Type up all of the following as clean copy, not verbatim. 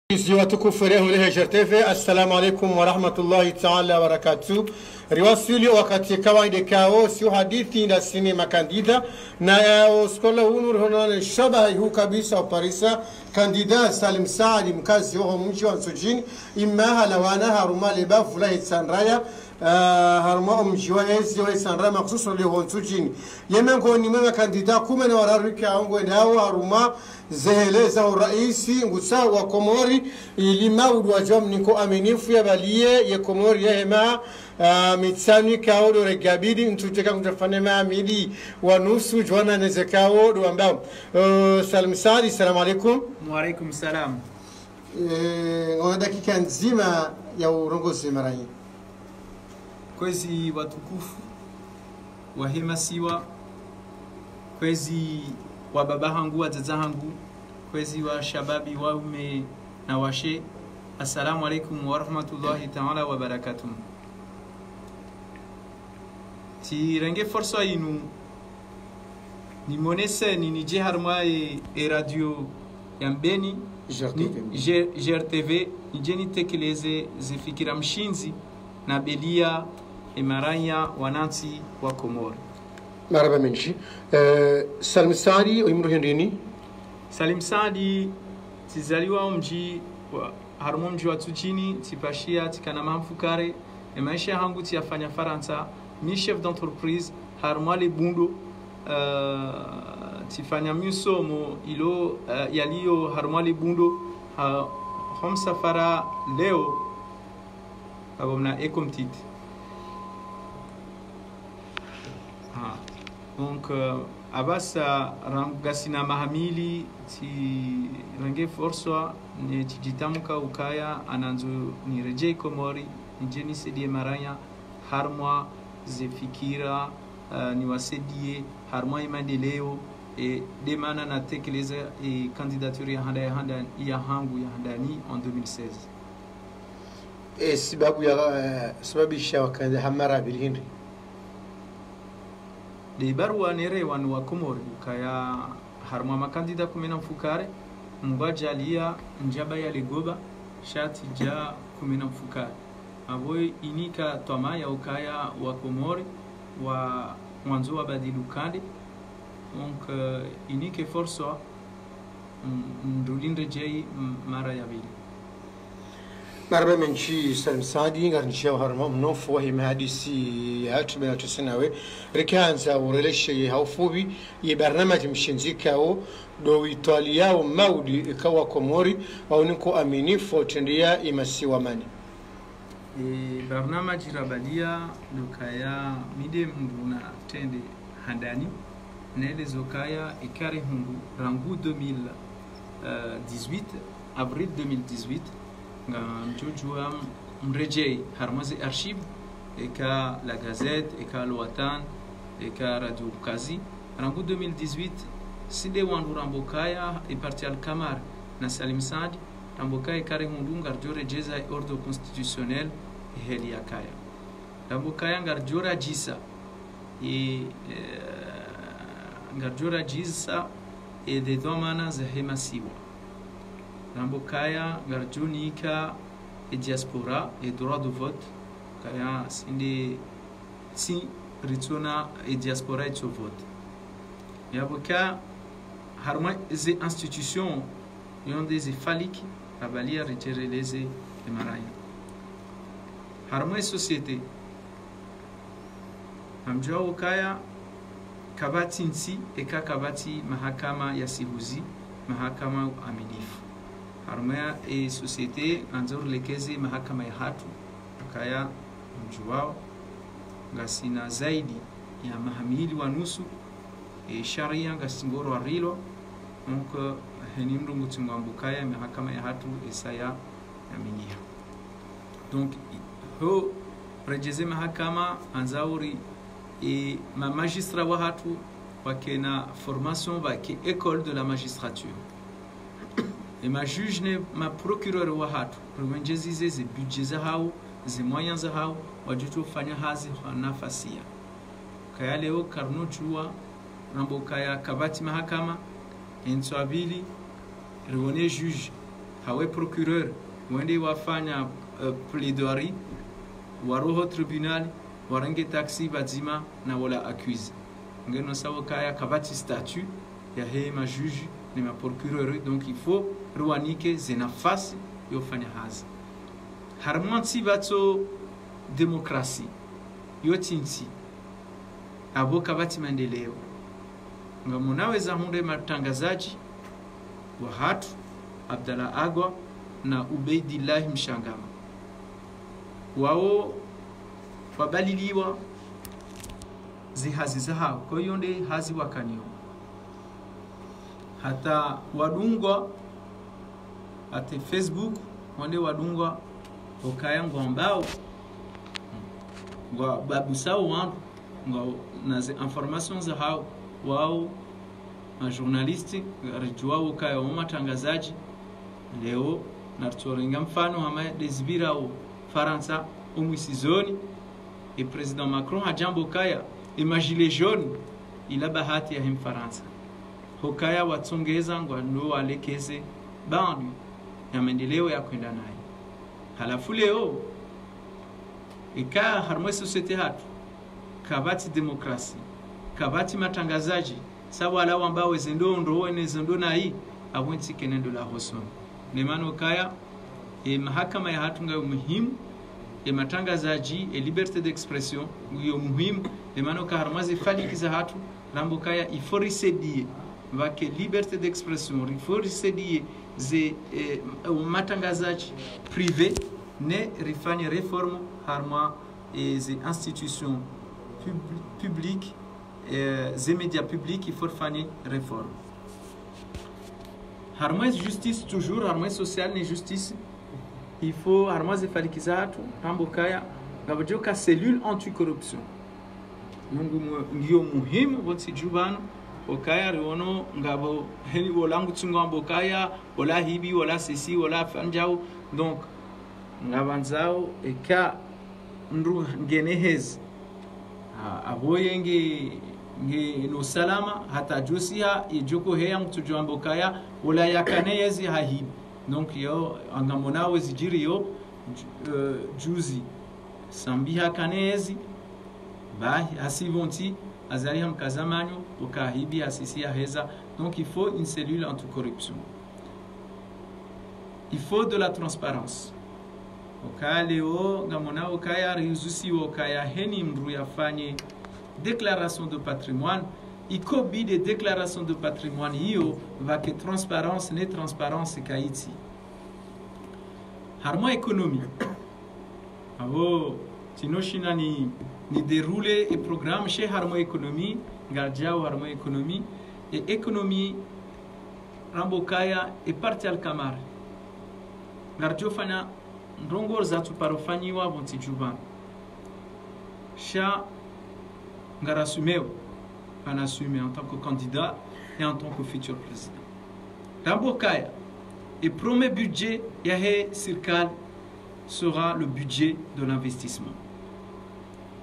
watukufu Leher TV, assalamu alaikum wa rahmatullahi ta'ala wa barakatuh. Riwasili wakati kawaida kao sio hadithi na sinema kandida na skola hunu hona shabahi hu kabisa Parisa kandida Salim Saadi mkazi wa mji wa Sujini imma halawana haruma leba fulahi sanraya haruma mji wa ezi wa sanraya makhususan le hon Sujini yemengo ni mema kandida kuma na wararika angwe nao haruma zeheleza uraisi ngusa wa Komori ilima udwajam niko aminifu ya balie ya Komori ya hema mitsani kao do regabidi ntuteka kutafanya maamili wa nusu jwana nezekao do ambao Salim Saadi, salamu alaikum. Wa alaikum salam. Ona dakika nzima ya urongozi marai kwezi watukufu wa hema siwa kwezi wa baba hangu wa dada hangu kwezi wa shababi waume na washe, assalamu alaikum wa rahmatullahi ta'ala wa barakatuh. Ti renge forso inu ni monese ni nije harma e radio yambeni GRTV ni jeni tekeleze zifikira mshinzi na belia emaranya wanansi wa Komori. Maraba menshi Salim Saadi uimru hendini. Salim Saadi tizaliwa mji wa harmo mji wa Tujini tipashia tikana mamfukare maisha hangu tiafanya Faransa mi chef d'entreprise harmo le bundo tifanya misomo ilo yaliyo harmo le bundo hom safara leo abomna ekomtit. Donc abasa rangasina mahamili ti range forswa ne tijitamuka ukaya ananzo ni rejei Komori njeni sedie maranya harmwa zefikira ni wasedie harmwa imandeleo e demana na tekeleza e candidature ya handa ya hangu ya handani en 2016 sababisha wakanda hamara bilhindi de barua nere wanu wa Komori kaya harma makandida kumena mfukare mbajalia njaba ya legoba shati ja kumena mfukare aboy inika toma ya ukaya wa Komori wa mwanzo wa badilukande. Donc inike forso ndulinde jei mara ya bili marba menchi Salim Saadi ngarnisha harma mnofu wa hadisi hatu bena tusinawe rikanza ureleshe haufubi ye barnamaj mshinzika o do Italia o maudi ikawa Komori au niko aminifu tendia imasiwa mani barnamaj rabadia lukaya mide mbuna tende handani nele zokaya ikare hundu rangu 2018 avril 2018 mjujua mrejei harmazi archive eka la gazette eka Lwatan eka radio Kazi rangu 2018 side wandu rambokaya e parti al Kamar na Salim Saadi rambokaya kare hundu ngarjore jeza ordre constitutionnel heli yakaya rambokaya ngarjora jisa e ngarjora jisa e de domana za hemasiwa rambokaya ngarjunika e diaspora e droit de vote kaya sinde si ritona e diaspora e vote yaboka harma ze institution yonde ze faliki abalia retereleze e maraya harma e société amjao kaya kabati nsi e kabati mahakama ya sihuzi mahakama aminifu harma e societe anzor lekeze mahakama ya hatu kaya mjuwao ngasina zaidi ya mahamili wa nusu e sharia ngasimboro arilo. Donc henimru mutsingwambukaya mahakama ya hatu esaya yaminia. Donc ho rejeze mahakama anzauri e ma magistrat wa hatu wakena formation ba ke école de la magistrature et ma juge ne ma procureur wa hatu rumenjezize ze budget za hao ze moyens za hao wajuto fanya hazi nafasia kaya leo karno chua rambo kaya kabati mahakama enswabili rione juge hawe procureur wende wafanya plaidoirie waroho tribunal warange taxi bazima na wala accuse ngeno sawa kaya kabati statut ya hema juge ni ma procureur. Donc il faut ruanike zinafasi yofanya hazi harmanti bato demokrasi yotinti abo kabati maendeleo ngamunaweza hunde matangazaji wa hatu Abdalla Agwa na Ubaidillah Mshangama wao wabaliliwa zihazi zahao kwa hiyo nde hazi wakanio hata wadungwa ate Facebook wande wadungwa okaya ngombao ngwa babusao wandu ngwa naze informations zahao wao ma journalisti rijua okaya wa matangazaji leo naturenga mfano hama desibira o Faransa umwisizoni e president Macron hajambo kaya imagile jaune ila bahati ya Faransa hokaya watsongeza ngwa ndo alekeze bandu ya maendeleo ya kwenda naye halafu leo ika harmo societe hatu kabati demokrasi kabati matangazaji sawa ala ambao zendo wenezendo na hii awenti kenendo la hoson nemano kaya mahakama ya hatu ngayo muhimu matangazaji liberté d'expression yo muhimu nemano ka harmazi falikiza hatu rambo kaya iforisedie vake liberté d'expression iforisedie ze matangazaji privé ne rifanye réforme harma ze institutions publiques ze médias publics il faut faire réforme harma justice toujours harma sociale ne justice il faut harma ze falikizatu rambo kaya ngabojoka cellule anticorruption mungu ngiyo muhimu botsi jubano okaya riono ngabo heli wolangu tsungambo kaya wala hibi wala sisi wala fanjao. Donc ngabanzao eka ndu ngenehez aboye nge no salama hata josia ijoko heya mtujambo kaya wala yakaneyezi hahibi. Donc yo angamonao zijiri yo juzi sambiha kanezi bahi asivonti azali ham kazamanyo okahibi asisi heza. Donc il faut une cellule anticorruption, il faut de la transparence. Okaleo ngamona okaya rizusi okaya heni mru yafanye déclaration de patrimoine ikobi de déclaration de patrimoine hiyo vake transparence ne transparence kaiti harmo économie abo tinoshina ni dérouler et programme chez harmo économie gardiao harmo économie et économie rambokaya et parti al kamar gardio fanya ndongor zatu parofanyiwa bonti juba sha ngarasumeo en assumer en tant que candidat et en tant que futur président. Rambokaya, et premier budget Yahe Sirkal sera le budget de l'investissement.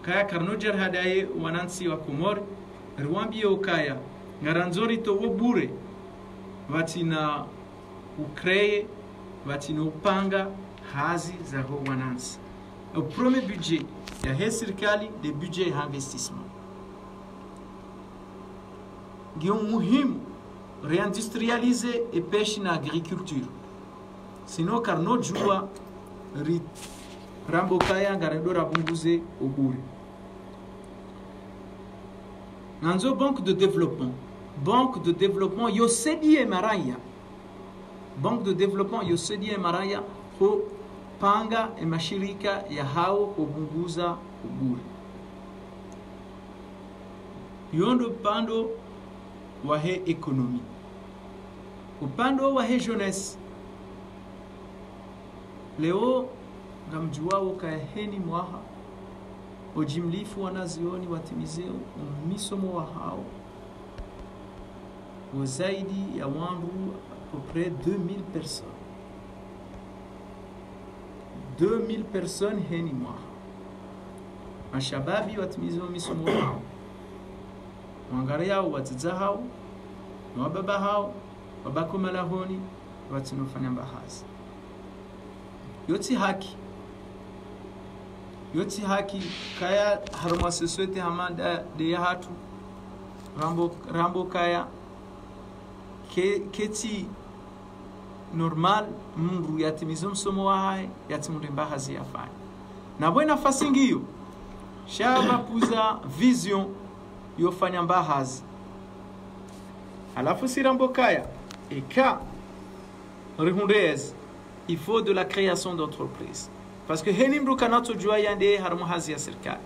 Kaya Karnojer Hadaye Wanansi wa Komor, Rwambi Okaya, Ngaranzori to Wobure, Vatina Ukreye, Vatina Upanga, Hazi Zaho Wanansi. Le premier budget Yahe Sirkali, le budget d'investissement. Guillaume muhimu réindustrialiser et pêche na agriculture. Sinon car no jua rit rambokaya ngaredora bunguze oburi. Nanzo banque de développement yosedi e maraya. Banque de développement yosedi e maraya ho panga e mashirika ya hao obunguza oburi. Yondo pando wahe économie upando wahe jeunesse leo ngamjuao kaheni mwaha ojimlifu wanazioni watimizeo misomo wa hao wazaidi ya wandu à peu près 2000 personnes 2000 personnes heni mwaha mashababi watimizeo misomo wa hao wangare yao watiza hao wababa hao wabako malahoni watinofanya mbahazi yoti haki kaya harma society hamanda de ya hatu rambo kaya keti normal mru yatimizo msomo wa hai yatimure mbahazi yafanya na bwe nafasi ngiyo shaba puza vision yofanya mbahazi alafu sirambo kaya eka rihundez il faut de la création d'entreprise parce que heni mru kanato jua yande harmuhazi ya serikali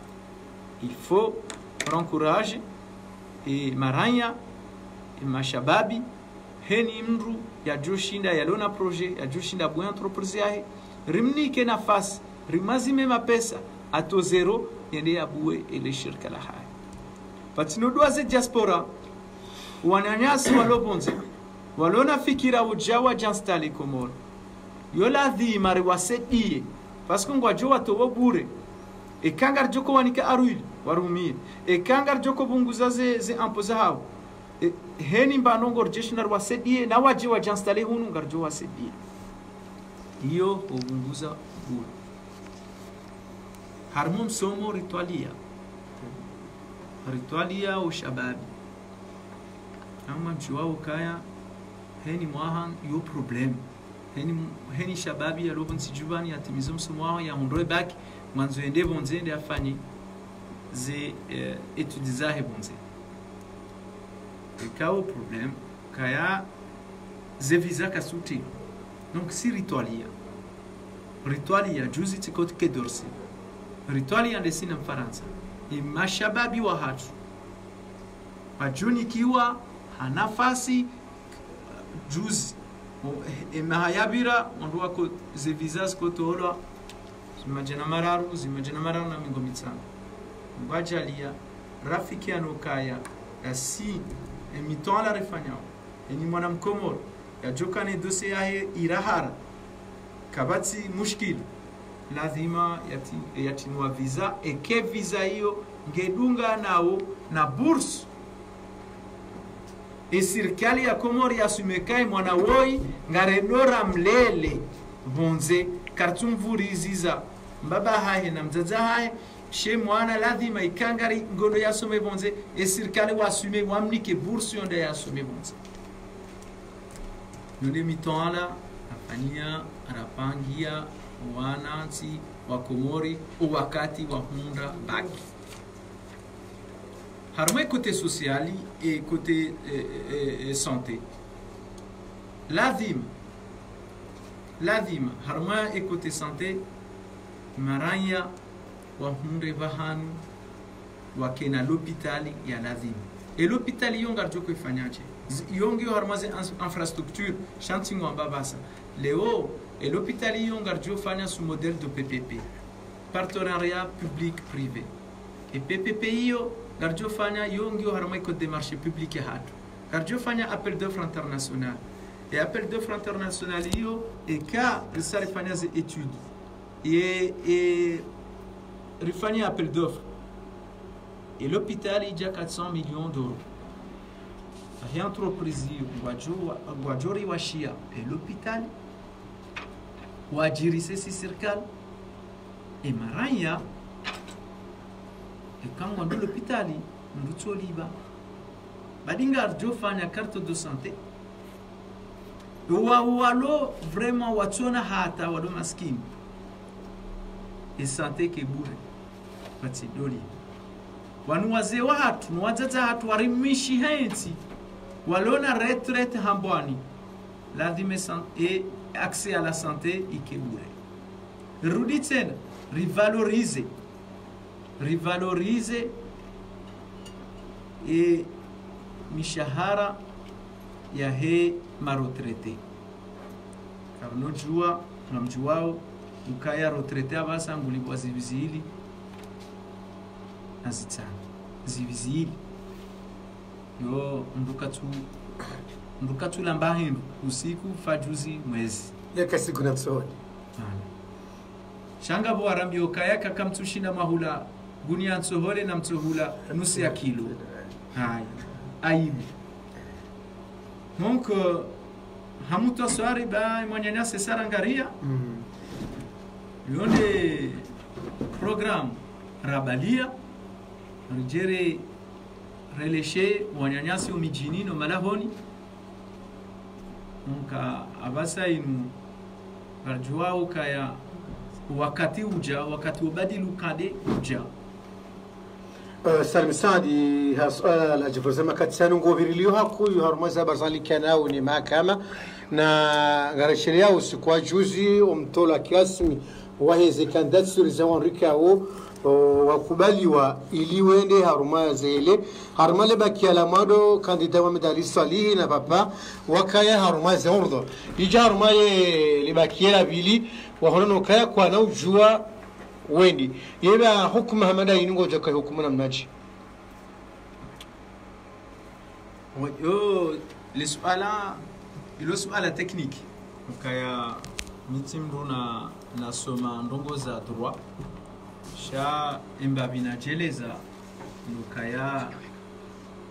il faut encourager et maranya et mashababi heni mru ya joshinda ya lona projet ya joshinda bwa entreprise yahe rimnike nafasi rimazime mapesa ato zero yende ya buwe ile shirika la hai patinodwaze diaspora wananyasi walobonze walona fikira ujawa janstali komoro yola dhima riwasedie parce que ngwa jowa to bure e kangar joko wanika aruili warumie e kangar joko bunguza ze imposa hao heni mbanongo rjeshinar wasedie na waje wa janstali hunu ngarjo wasedie hiyo ubunguza bure harmum somo ritualia o shababi ama mchuao kaya heni mwahan yo problem heni shababi ya lobon sijubani atimizo msomo ya hundroe baki manzo ende bonzende afanye ze etudizahe bonze kao problem kaya ze visa kasuti donc si ritualia juzi tikot kedorsi ritualia ndesina mfaransa ni mashababi wa hatu majuni kiwa hanafasi juzi mahayabira ondwa ko ze visas ko tolo zimajana mararu na mingo mitsana mbajalia rafiki anokaya asi emiton la refanya ni mwana mkomoro ya jokane dossier yahe irahara kabati mushkil lazima yatinua visa eke visa hiyo ngedunga nao na bourse e serikali ya Komori yasumekai mwana woi ngaredora mlele bonze kartumvuriziza mbaba hahe na mzaza hahe she mwana lazima ikangari ngono yasome bonze e serikali wasume wamnike bourse yonde yasome bonze node mitona afania arapangia wananchi wa Komori wakati wa hunda baki harma côté social et côté santé lazima harma et côté santé maranya wa hunde bahanu wa kena l'hôpital ya lazima et l'hôpital yonga joko ifanyaje yongi harma infrastructure chanti ngamba basa leo et l'hôpital yonga jo fanya sous modèle de PPP partenariat public privé et PPP yo garjo fanya yongi harma iko de marché public ya hatu garjo fanya appel d'offre international et appel d'offre international yo et ka risari fanya ze études et rifanya appel d'offre et l'hôpital il y a 400 millions d'euros a entreprise wajori washia et l'hôpital wajirise si serikali et maranya e kangwa ndo l'hôpitali ndutso liba badinga arjo fanya carte de santé walo vraiment watona hata wado maskini e santé ke bure bati doli wanu wazee watu nuwazaza hatu warimishi hensi walona retraite hambwani lazima et accès à la santé ikebure rudi tena rivalorize et mishahara ya he marotrete kabnojua namjuao ukaya rotrete abasa ngulibwa zivizili azitana zivizili yo ndukatu lambahindu usiku fajuzi mwezi yaka siku na tsoni shanga bo arambio kaya kakamtushinda mahula gunia nsohole na mtsohula nusu ya kilo hai aibu donc hamuto swari ba mwanyanya sesarangaria yonde programu rabalia nijere releshe wanyanyasi umijini no malahoni nka abasa inu arjuao kaya wakati uja wakati ubadilu kade uja سالم سعدي هسؤال أجبر زي ما كنت سانو فيريليوها كوي هرمزة برزالي كاناو ني محكمة na garashiria usikwa juzi umtola kiasmi waheze kandidaturi za wanrikao wakubaliwa ili wende haruma zele haruma le bakia la mado kandida wa medali salihi na papa wakaya haruma za urdo ija haruma le bakia la bili wahono kaya kwa na ujua wendi yeba hukumu hamada inungo jaka hukumu na mnaji yo lisuala ilo suala technique kaya mitimru na soma ndongo za droit sha imbabina jeleza nukaya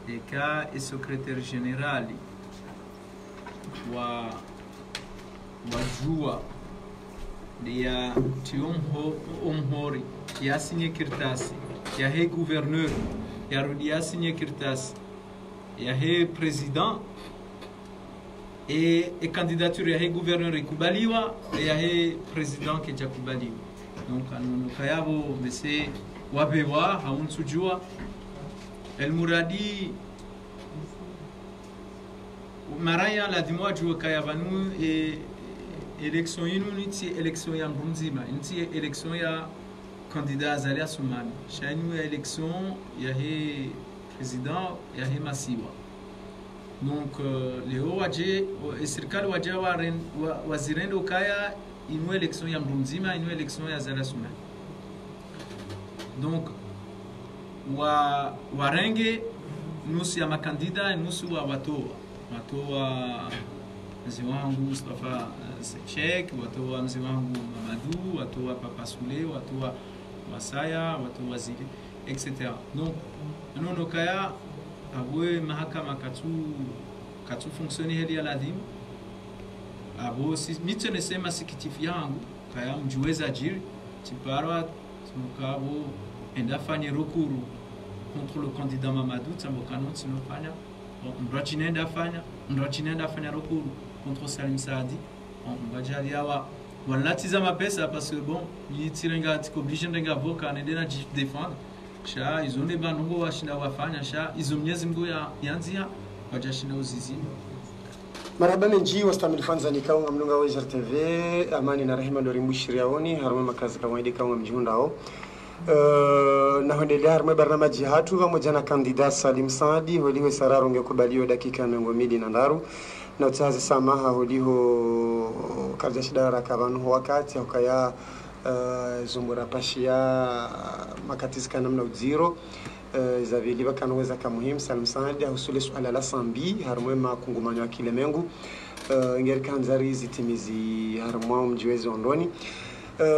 eka e secrétaire général wa jua dia tiomho omhori ya signé kirtasi ya he gouverneur ya rudia signé kirtasi ya he président et candidature ya he gouverneur ikubaliwa ya he président ke jakubaliwa donc anu kayabo bese wabewa haunsujua el muradi maraya la dimwa jua kayabanu élection inu niti élection ya mzima niti élection ya candidat Azalia Soumane shanu ya élection ya he président ya he masiwa donc leo waje serikali waje wazirendo kaya inu élection ya mzima inu élection ya Azalia Soumane donc warenge nusu ya makandida nusu wa watoa mzee wangu Mustafa Sechek, watu wa mzee wangu Mamadou, watu wa Papa Soule, watu wa Masaya, watu wa Zile, etc. Donc, nous kaya abwe mahakama katu fonctionner heli ya ladim. Abo si mitene sema sikitifu yangu kaya mjuweza jiri tiparwa tumukabo endafanya rukuru contre le candidat Mamadou tambokano tinofanya mrachinenda fanya rukuru contre Salim Saadi mbajali yawa wanatiza mapesa parce que bon yitirenga tikoblige ndenga voka nendena défendre sha izone banungo washinda wafanya sha izo Mwenyezi Mungu yanzia wajashinda uzizi marhaba menji wastamil fanzani kaunga mnunga wa TV amani na rehema ndo rimbushiriaoni haruma makazi kawaida kaunga mjundao na hondelea haruma barnamaji hatu pamoja na kandida Salim Saadi holiwe sararo ngekubaliwa dakika 200 na ndaru na utazi samaha holiho karja shidara kabanu wakati hukaya zumbura pashia makatiska namna uziro zavili bakanweza kamuhimu Salim Saadi husule suala la sambi harumwe makungumanyo akile mengu ngeri kanzari zitimizi harumwa mjiwezi ondoni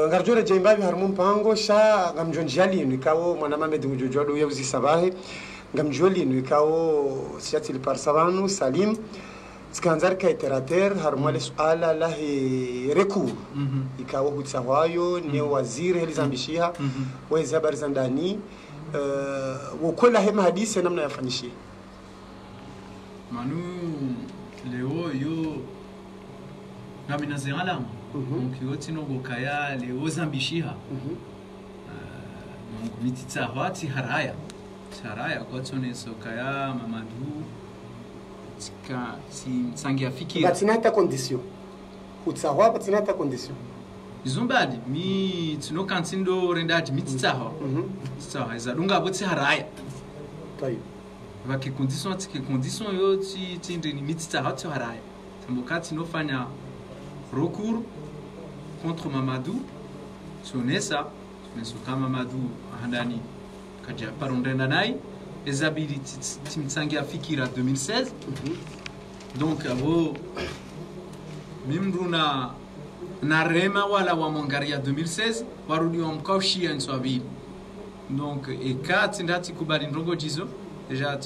ngarjore jembabi harumu mpango sha ngamjonjali nikawo mwana Mamed mujojodo yabuzi sabahe ngamjoli nikawo siatili parsavanu Salim skanzar ka iterater harumale suala la reku ikawo hutsawayo ni waziri helizambishia wezi habari za ndani wokola hema hadisi namna yafanyishia manu leo yo ngamina zerala donc yoti no gokaya leo zambishia donc mititsa hati haraya kwa tsone sokaya Mamadou tika si sangia fikira batinata condition utsawa batinata condition izumbadi mi tino kantindo rendati mititsaho tsaho izadunga botsi haraya tayo vaki condition yo tindi ni mititsaho tso haraya tambokati no fanya recours contre Mamadou sonesa kama Mamadou handani kaja parondenda nai ezabili timtsangia fikira 2016 donc abo mimru na rema wala wa mongaria 2016 warudi wa mkaushia nswabili donc ekati ndati kubali ndongo jizo deja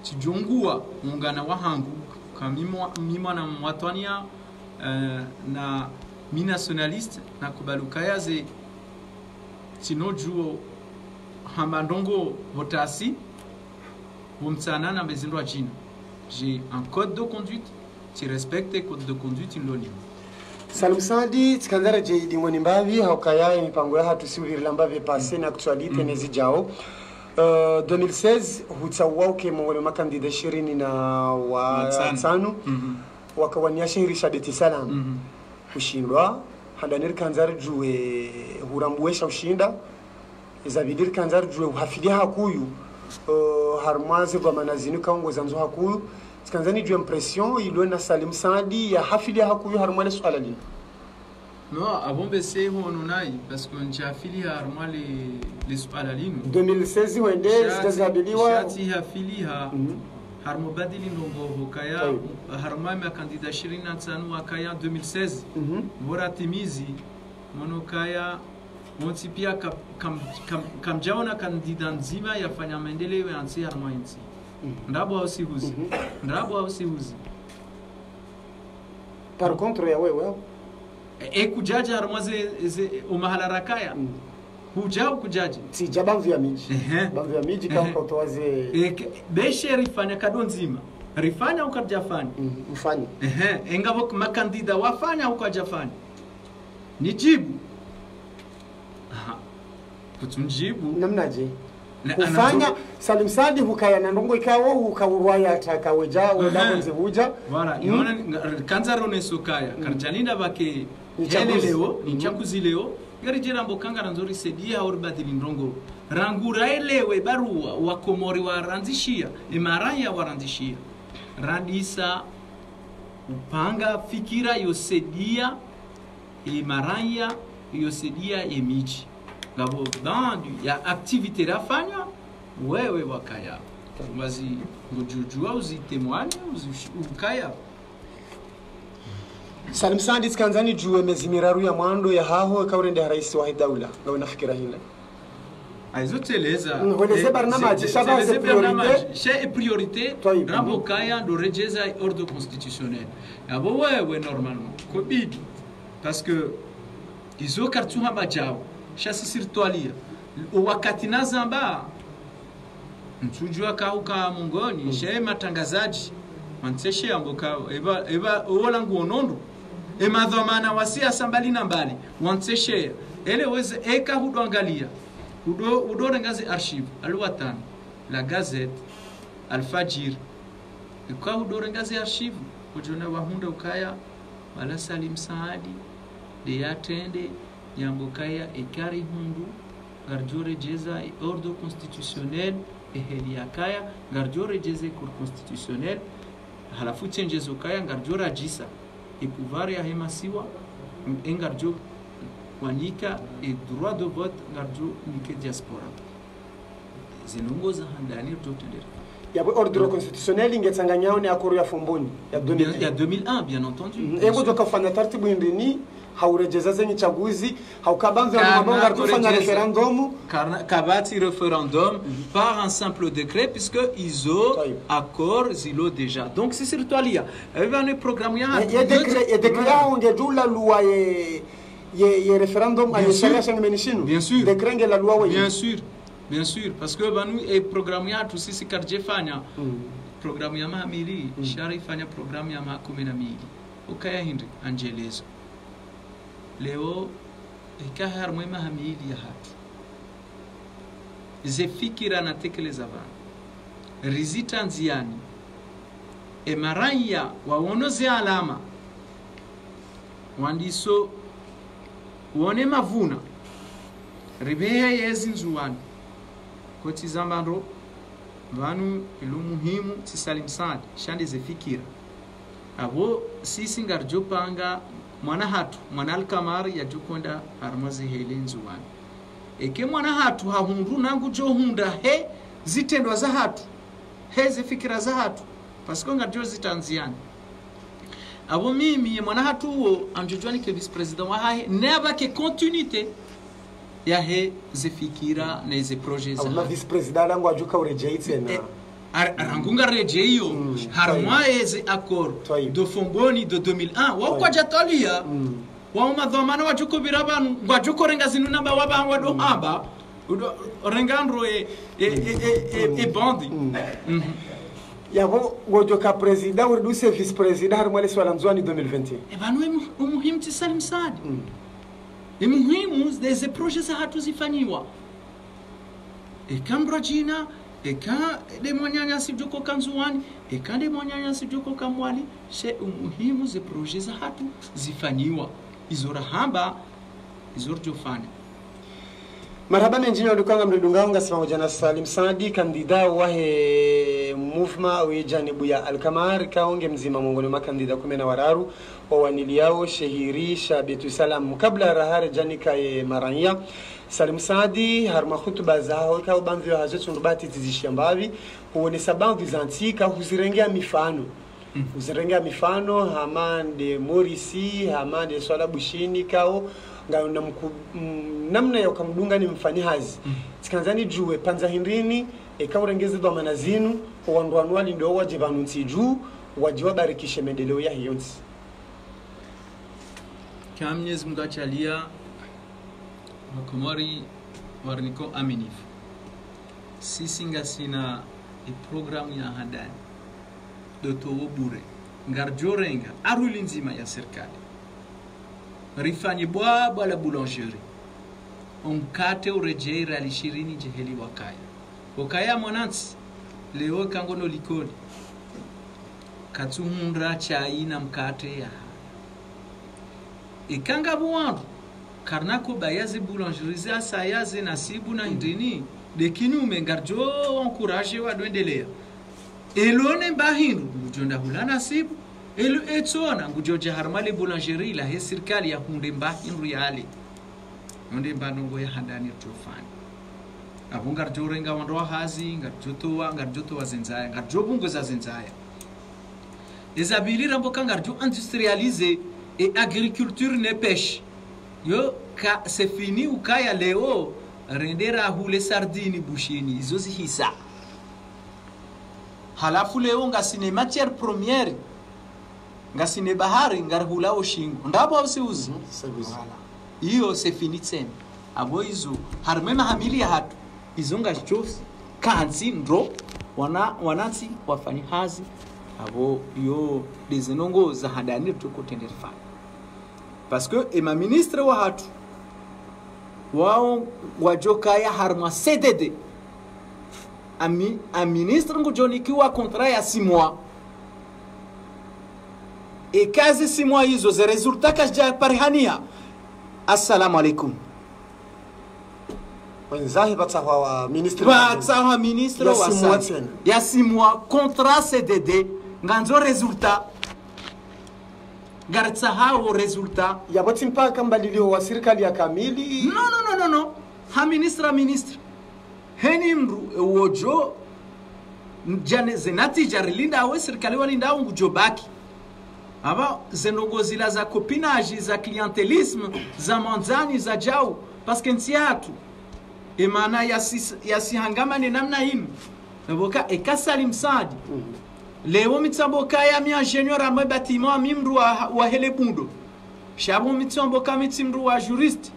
tijongua mungana wa hangu kamimwa na mwatwania na mi nationaliste na kubalukaya ze tinojuo hamandongo votasi vumtsana na bezindwa jina. J'ai un code de conduite, tu respectes le code de conduite indoni. Salim Sadi tikandara je dingoni mbavi haukaya mipango ya hatu siulirila mbavi pase na actualite nezi jao 2016 hutawauke mongole makandida 20 na watano wakawania shirisha deti salam ushindwa hadanir kanzar juwe hurambuesha ushinda izabidir kanzar juwe uhafidia hakuyu harmaze kwa manazini kaongoza nzo hakuyu tikanzani juwe impression ilo na Salim Sadi ya hafidia hakuyu harmale swala li non avant bese hononai parce que on hafili harma les swala linu 2016 wende zikazabiliwa shati hafiliha harmobadili ndongo hokaya harma ma kandida 25 wakaya 2016 bora timizi monokaya montipia kamjaona kandida nzima yafanya maendeleo ya nchi harma nchi ndabo au sihuzi par contre ya wewe kujaja harmaze umahala rakaya hujao kujaji si jabanvu ya miji kama utowaze beshe rifanya kado nzima rifanya ukajafanya ufanye engabo makandida wafanya ukajafanya nijibu kutunjibu namnaje kufanya Salim Sadi hukaya na ndongo ikawo hukawurwaya atakaweja wenda nzibuja wala yona kanzaro nesokaya karjalinda bake leo ni chakuzi leo gari jira mbokanga nzori sedia au badili ndongo rangura elewe barua wa komori waranzishia imaraya waranzishia radisa upanga fikira yosedia imaraya yosedia emiji ngabo bandu ya activité rafanya wewe wakaya wazi ngujujua uzitemwani ukaya Salim Sadi tikanzani juwe mezimiraru ya mwando ya haho kaurende rais wa daula ngawe nafikira hila aizoteleza weleze barnamaji shabaze priorité rambo kaya do rejeza ordre constitutionnel abo wewe normalement kobidi parce que izo kartuha bajao shasi sirtualia wakati nazamba mtujua kauka mongoni she matangazaji manteshe amboka eba olangu onondo emadhamana wasia sambali na mbali wanteshe ele weze eka hudoangalia udo rengazi archive alwatan la gazette alfajir kwa udo rengazi archive ujona wahunda ukaya wala Salim Sadi de yatende yambokaya ekari hundu garjore jeza ordre constitutionnel eheliakaya garjore jeze cour constitutionnel halafu chenjezo kaya garjora jisa e pouvoir ya hemasiwa engarjo wanika e droit de vote garjo nike diaspora zinongoza handani dotendera ya ordre constitutionnel ingetsanganyao ni akoro ya fomboni ya 2001 bien entendu ego tokafanya taratibu indini haurejeza zenye chaguzi haukabanza na mabonga kufanya referendum kabati referendum par un simple décret puisque ils ont accord zilo déjà donc c'est sur toi lia va ne programme ya décret ongejula loi ye referendum ayesharia menishinu bien sûr décret la loi oui bien sûr parce que banu e programme ya tu sisi karjefanya programme ya mahamili sharifanya programme ya 12 ukaya hindi angelezo leo ikahar mwema hamili ya hatu zefikira na tekeleza vana rizita nziani emaraya waonoze alama wandiso wone mavuna ribeya yezi nzuwani koti zambando vanu ilu muhimu si Salim Sadi shandi zefikira abo sisi ngarjo panga mwana hatu mwana alkamari ya jukonda armazi hele nzuwani eke mwana hatu hahundu nangu jo hunda he zitendwa za hatu he zifikira za hatu pasiko ngarjo zitanziani abo mimi mwana hatu uo amjojwani ke vice president wa hahe neba ke continuité ya he zifikira na ze projet za abo vice president langu ajuka urejei tena arangunga rejeio harmwa eze accord de Fomboni de 2001 wakwa jatalia wa umadhamana wajuko birabanu wajuko renga zinuna ba waba wado haba rengandro e bandi yabo gojoka president urdu se vice president har mwale swala mzwani 2021 banu umuhimu Salim Saad muhimu zeze projet za hatu zifanyiwa ekambra jina eka de mwanyanya sijuko kanzuani eka de mwanyanya sijuko kamwali she umuhimu ze projet za hatu zifanyiwa izora hamba izora jofanya. Marhaba menjini ndukanga mridunganga pamoja na Salim Saadi kandida wahe movement wijanibu ya Alkamar kaonge mzima mongoni makandida 10 wawanili yao shehiri shabitu salam kabla rahare janika ye maranya Salim Saadi harma khutuba zao ka ubanvyo hazetu ndubati tizishambavi huone sababu zantika huzirengea mifano uzirengea mifano hamande Morisi hamande swala bushini kao ngaona namna ya ukamdunga ni mfanyahazi tikanzani juwe panza hindrini ekaurengeze dwa manazinu wandwanwali ndo waje vanunsi juu wajiwa barikishe mendeleo ya hiyonsi Mwenyezi Mungu achalia wakomori warniko aminifu sisi ngasina programu ya hadani dotowo bure ngarjorenga aruli nzima ya serikali rifanye bwa la boulangerie umkate urejea ali 20 jeheli wakaya mwanansi leo kangono likoni katsuhundra chai na mkate ya ikanga buwandu karnako bayazi boulangerie za sayaze nasibu na indini de kinume ngarjo encourager wadwendelea elone bahindu mujonda hulana nasibu elu etona ngujoja harmali boulangerie la serikali ya hunde mbahindu yale onde mbandongo ya handani tofani abunga jorenga wando hazi ngarjoto wazenzaya ngarjobungo za zenzaya ezabilira mboka ngarjo industrialiser et agriculture ne pêche yo ka c'est fini ukaya leo rendera hule sardini bushini izo zihisa halafu leo ngasine matière première ngasine bahari ngarhula oshingo ndabo usiuzi hiyo c'est fini tena abo izo harmema familia hatu izo ngachosi kanzi ndo wanati wafanya hazi abo yo dezenongo za hadani tukotendera fa parce que ma ministre wa hatu wao wajokaya harma CDD a ministre ngujonikiwa contrat ya 6 mois et kazi 6 mois hizo ze resultat kaja parihania assalamu alaikum wenzahi batsawa ministre wa ya 6 mois contrat CDD nganzo resultat garitsa hao resultat ya botimpa kambalilio wa serikali ya kamili no ha ministre heni mru wojo jane zenati jarilinda we serikali walinda ngujo baki aba zenongozi la za copinage za clientelisme za manzani za jao parce que ntiatu emana ya sihangama ni namna hii naboka ekasalim Saadi leo mitsamboka ya mi ingénieur amwe bâtiment mimru wa helebundo shabo mitsamboka mitimru wa juriste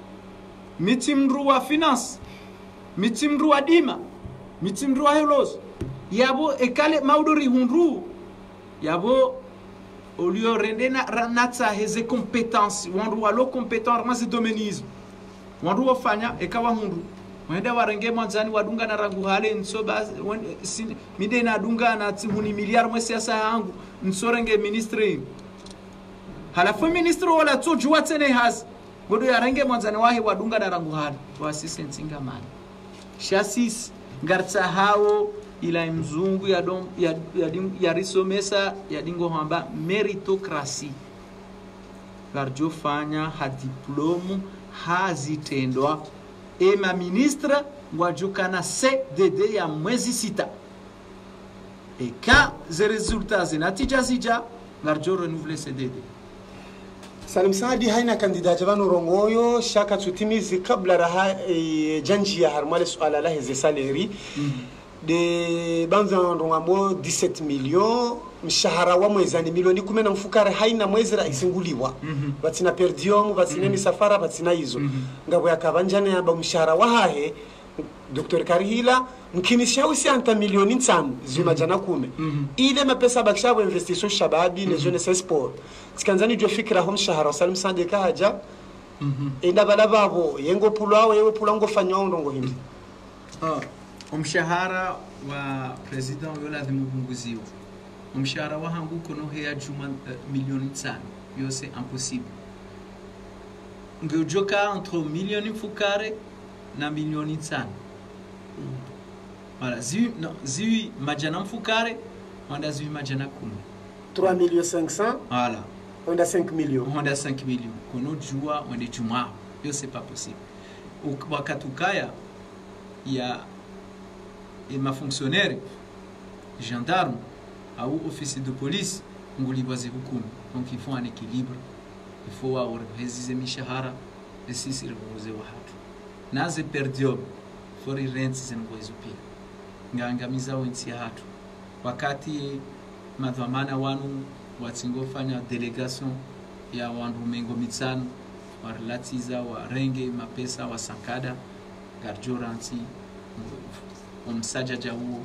mitimru wa finance mitimru wa dima mitimru wa helos yabo ekale maudori hunru yabo olio rendena natsa heze compétence wandu walo compétent ma se domenisme wandu wafanya ekawa hunru wenda warenge mwanzani wadunga na rangu hale nsoba mide na dunga na tihuni miliard mwesi ya saa yangu nsorenge ministre halafu ministre wala tujua tene hazi godo ya renge mwanzani wahi wadunga na rangu hale wasisi nsinga mani shasis ngartsa hao ila mzungu ya risomesa ya dingo hamba meritocracy garjo fanya ha diplomu hazitendwa ema ministre wajukana CDD ya mwezi 6 eka ze resultats zinatija zija garjo renouveler CDD. Salim Saadi haina kandida jabanu rongoyo shaka tutimizi kabla raha janji ya harmale suala la heze saleri de banza ndongambo 17 millions mshahara wa mwezi ni milioni 10 na mfukare haina mwezi ra isinguliwa batina perdium batina misafara batina hizo ngabo yakabanjana yamba mshahara wa hahe Dr. Karihila mkinisha usianta milioni 5 zimajana 10 ile mapesa bakishabo investition shababi na jeunesse sport sikanzani jo fikra hom shahara salim sandeka haja enda bala babo yengo pulawo yewe pulango fanyo ndongo hindi mshahara wa president yola dhimupunguziwa mshahara wa hangu kono hea juma milioni 5 yo c'est impossible ngojoka entre milioni fukare na milioni 5 voilà zi majana mfukare wanda zi majana 10 3 millions 500 voilà on a 5 millions on a 5 millions kono jua on est juma yo c'est pas possible wakatukaya ya et ma fonctionnaire gendarme ou officier de police ngulibwaze hukumu donc il faut un équilibre il faut avoir résister mishahara et si c'est le wa hatu naze perdio for rent zengozo pia ngangamiza wensi hatu wakati madhamana wanu watsingofanya delegation ya wandu mengo mitsano warlatiza wa renge mapesa wa sankada garjoranti msajaja huo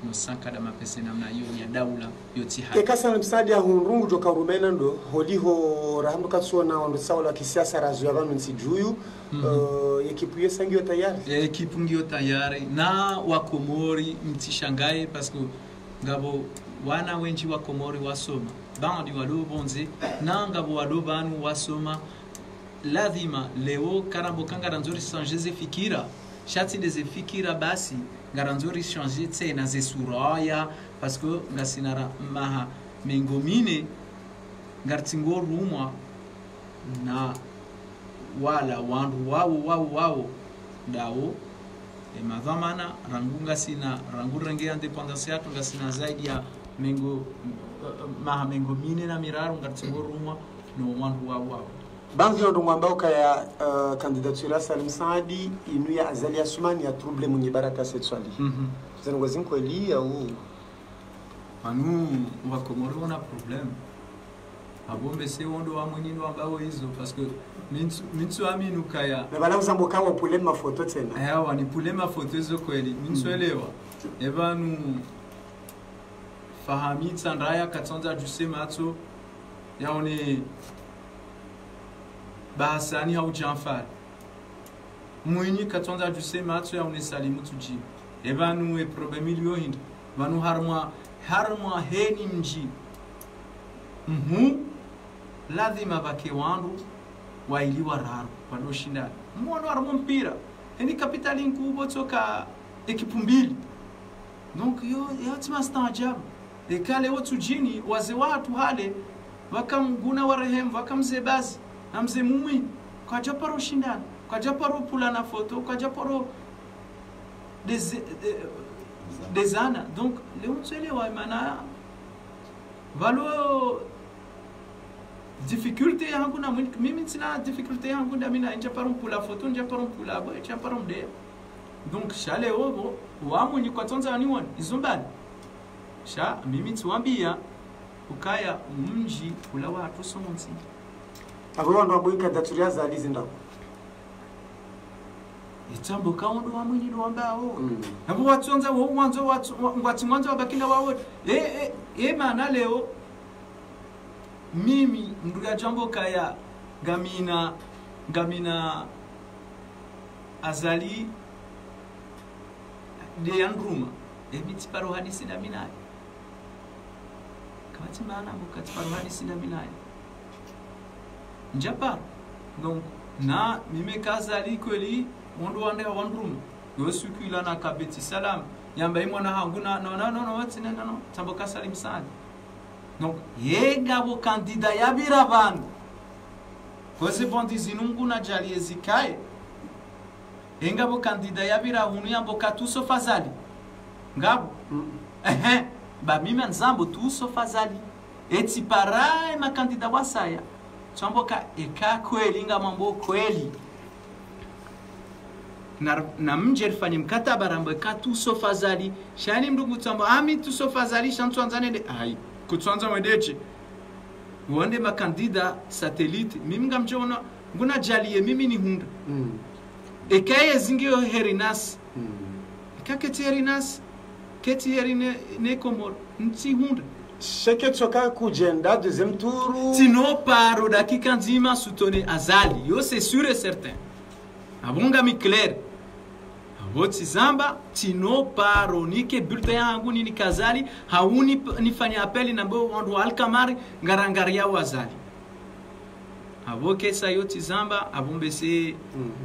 musankada mapesa namna hiyo ya daula yoti hapa ekasa msadi ya hunrungu joka rumena ndo holiho rahamdu katsona wando sawa la kisiasa razu ya vanu nsijuyu ekipu yo sangi yo tayari ekipu ngio tayari na wakomori mtishangaye parce que ngabo wana wenji wakomori wasoma bandi walo bonze na ngabo walo banu wasoma lazima leo karambo kanga nzuri sanjeze fikira shati ndeze fikira basi ngaranzuri changer tena ze suraya parce que ngasinara maha mengomine ngartingo rumwa na wala wandu wao dao madhamana rangunga sina rangurange independence yatu ngasina zaidi ya mengo maha mengomine na miraru ngartingo rumwa no wandu wao banzi ndo ngambao kaya candidature Salim Saadi inu ya Azali Asumani ya trouble mwenye baraka sexuali zango zinko eli au anu wakomoro na problem abombe se wondo wa mwenino ambao hizo parce que mintu aminu kaya na bala uzambo kawa pulema photo tena hawa ni pulema photo hizo kweli mintu elewa ebanu fahami tsandaya katonza jusema ato yaone bahasani au janfal mwenye katonda jusema atu ya unesalimu tuji ebanu e problemi liyo hindu vanu harmwa heni mji lazima bake wandu wailiwa raru wano shindani mwano harmwa mpira heni kapitali nkubo toka ekipu mbili donc yo tima stajabu ekale watu jini waze watu hale wakamguna warehemu wakamzebazi na mzee mumi kwa japaro shindana kwa japaro pula na photo kwa japaro des ana donc leo tselewa maana valo difficulté yangu na mimi sina difficulté yangu nda mina japaro pula photo japaro pula ba japaro mde donc shale obo wamu ni kwa tonza ni won izumbani sha mimi tuambia ukaya mji kula watu somonsi abo ndo aboika daturia za lizinda itambo kaondo wa mwini ndo ambao abo watonza wo mwanzo watu ngwati mwanzo wabakinda wao maana leo mimi nduga jambo kaya gamina Azali de yandruma ebiti paro hadisi da minai kati maana mukati paro hadisi da minai njapar donc na mime Azali kweli mondo wande wandrum yo sukula na kabeti salam yamba imwana hanguna no watsina no tamboka Salim Saadi donc yega bo kandida yabira bantu kose bondi zinungu na jali ezikae engabo kandida yabira hunu yambo katuso fazali ngabo ba mimi nzambo tuso fazali eti parai makandida wasaya chamboka eka kweli ngamambo kweli na mje rifanye mkataba rambe katu sofazali shani mndugu tamba ami tu sofazali shantu anzane ai kutsanza mwedeche uonde makandida satellite mimi ngamjona nguna jalie mimi ni hunda ekaye zingio herinas ekaketi herinas keti herine ne komor nti hunda sheke tsoka kujenda deuxième tour tino paro dakika nzima sutone azali yo c'est sûr et certain abunga mi clair aboti zamba tino paro nike bulletin yangu ni kazali hauni nifanya apeli na mbo wandu alkamari ngarangaria wazali aboke sayoti zamba abumbese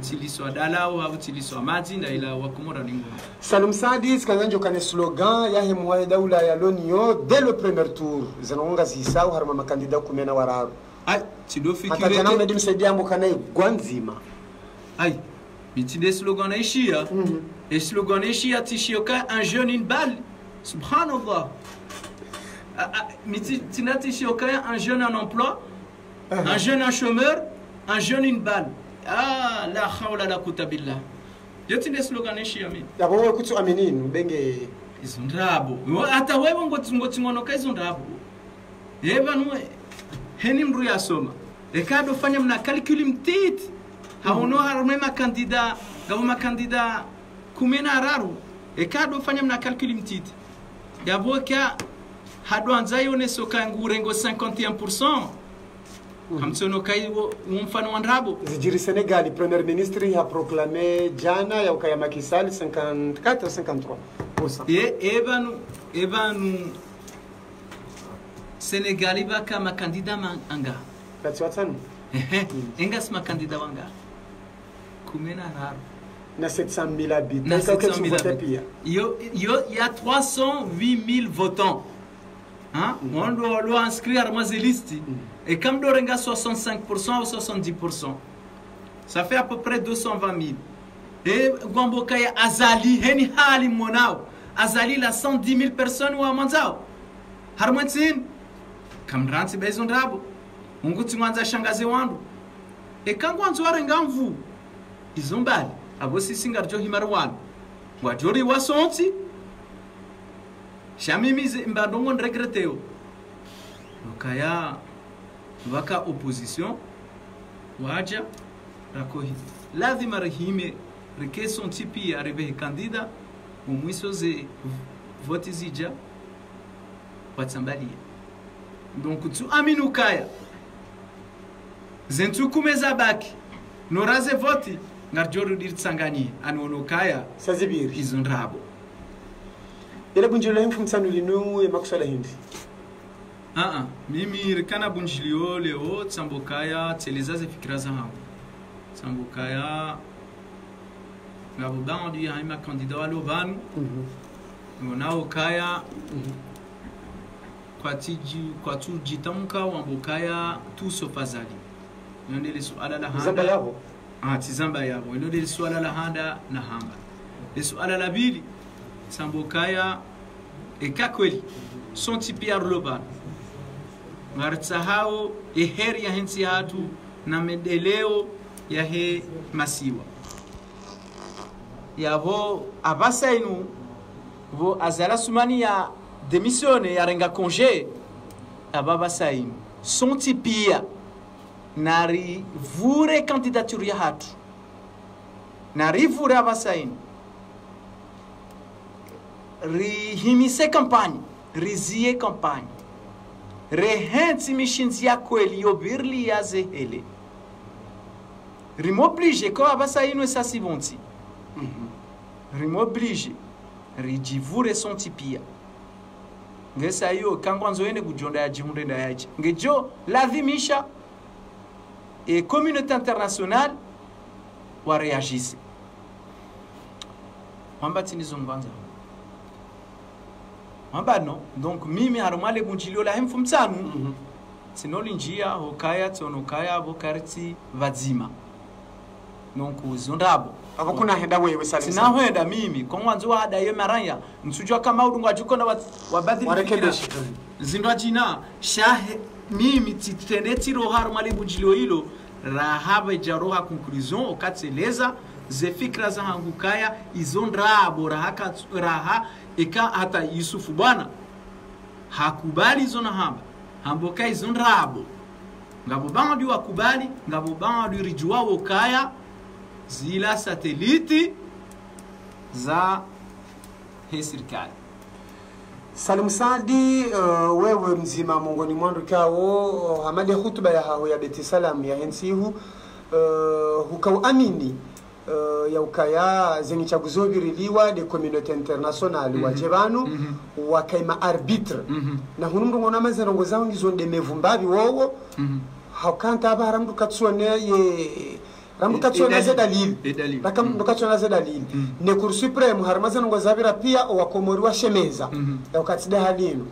tiliswa dalao au tiliswa madinda ila wakumora ningo Salum Sadi skanganjo kane slogan ya hemwa daula ya lonio dès le premier tour zanonga zisau harma makandida kumena wararu ai tido fikire hata jana medi msaidia mukana gwanzima ai mitide slogan ishia et slogan ishia tishioka un jeune une balle subhanallah mitina tishioka un jeune en emploi un jeune un chômeur un jeune une balle ah la hawla la quwwata billah yotinde slogan ishia mi yabo kutu amininu benge izundrabo hata wewe ngoti ngono kaizundrabo yeba nuwe heni mru ya soma ekado fanya mna calcul mtiti haono harme makandida gabo makandida kumena raru ekado fanya mna calcul mtiti yaboka hado anzayo ne soka ngurengo 51% kamtsono kaiwo mfano wandrabo zijiri Senegal premier ministre a proclamé jana ya ukaya makisali 54-53%. Ebanu Senegali baka makandida anga kati watano engas makandida wanga kumena raru na 700 000 habitants il y a 308 000 votants hein on doit inscrire à ma liste et comme dorenga 65% ou 70% ça fait à peu près 220 000 et Gwamboka ya azali heni hali monao azali la 110 000 personnes ou amanzao harmatin kamranti bezondrabo unguti mwanza shangaze wandu e kangwanzo warenga mvu izombali abo sisinga rjo himarwan wajori wasonti shamimize mbadongo ndregreteo ukaya waka opposition waja rakohi lazima rehime rekeson tipi arrive candidat umwiso ze vote zija watsambalia donc tu aminu kaya zentu kumeza baki noraze voti ngarjoru dirtsangani anono kaya sazibiri izondrabo ile bunjilo hemfu mtsanu linu e makusala hindi mimi rikana bunjilio leo tsambokaya telezaze fikira za hangu tsambokaya ngabo bandi ya ima candidat walo banu ngonao kaya kwa tu jitamka wambokaya tu sofazali yondele suala la handa zamba yabo tizamba yabo yondele suala la handa na hamba suala la bili tsambokaya ekakweli sonti pia roban ngartsahao heri ya hensi hatu na medeleo ya he masiwa yavo abasainu vo azala sumani ya démissionné ya renga congé ababa sainu sonti pia nari vure candidature ya hatu nari vure abasainu rihimise campagne rizie campagne rehenti mishinzi ya kweli yobirli ya zehele rimoblige ko abasainu esasi bonti rimoblige rijivure sonti pia ngesa yo kangwanzo ende kujonda ya jihunde na yaje ngejo lazimisha et communauté internationale wa réagisse wambati nizo ngwanza wambano donc mimi harumale bunjilio la hemfu mtsanu sinoli njia hokaya tonokaya bokarti vazima donc uzondabo abo kuna henda wewe Salim sina henda mimi kwa mwanzo wa hada yemaranya nsujwa kama udungu ajukona wabadili warekebeshi zindwa jina shahe mimi titende tiro harumale bunjilio hilo rahaba ijaroha conclusion okatseleza ze fikra za hangukaya izon rabo raha eka hata Yusufu bwana hakubali zona hamba hamboka izon rabo ngabo bandi wakubali ngabo bandi rijua wokaya zila sateliti za serikali. Salim Saadi, wewe mzima mongoni mwandu kao hamadi hutuba ya hao ya Beti Salam ya hensihu hukau amini ya ukaya zengi chaguzo biriliwa de communauté internationale wa jebanu wakaima arbitre na hunumru ngona mazerongo zawo ngizonde mevumbabi wowo haukanta aba haramdu katsone ye ramdu katsone za dalili rakam katsone za dalili ne Cour supreme harmazen ngo zabira pia wakomori wa shemeza ya ukatside halino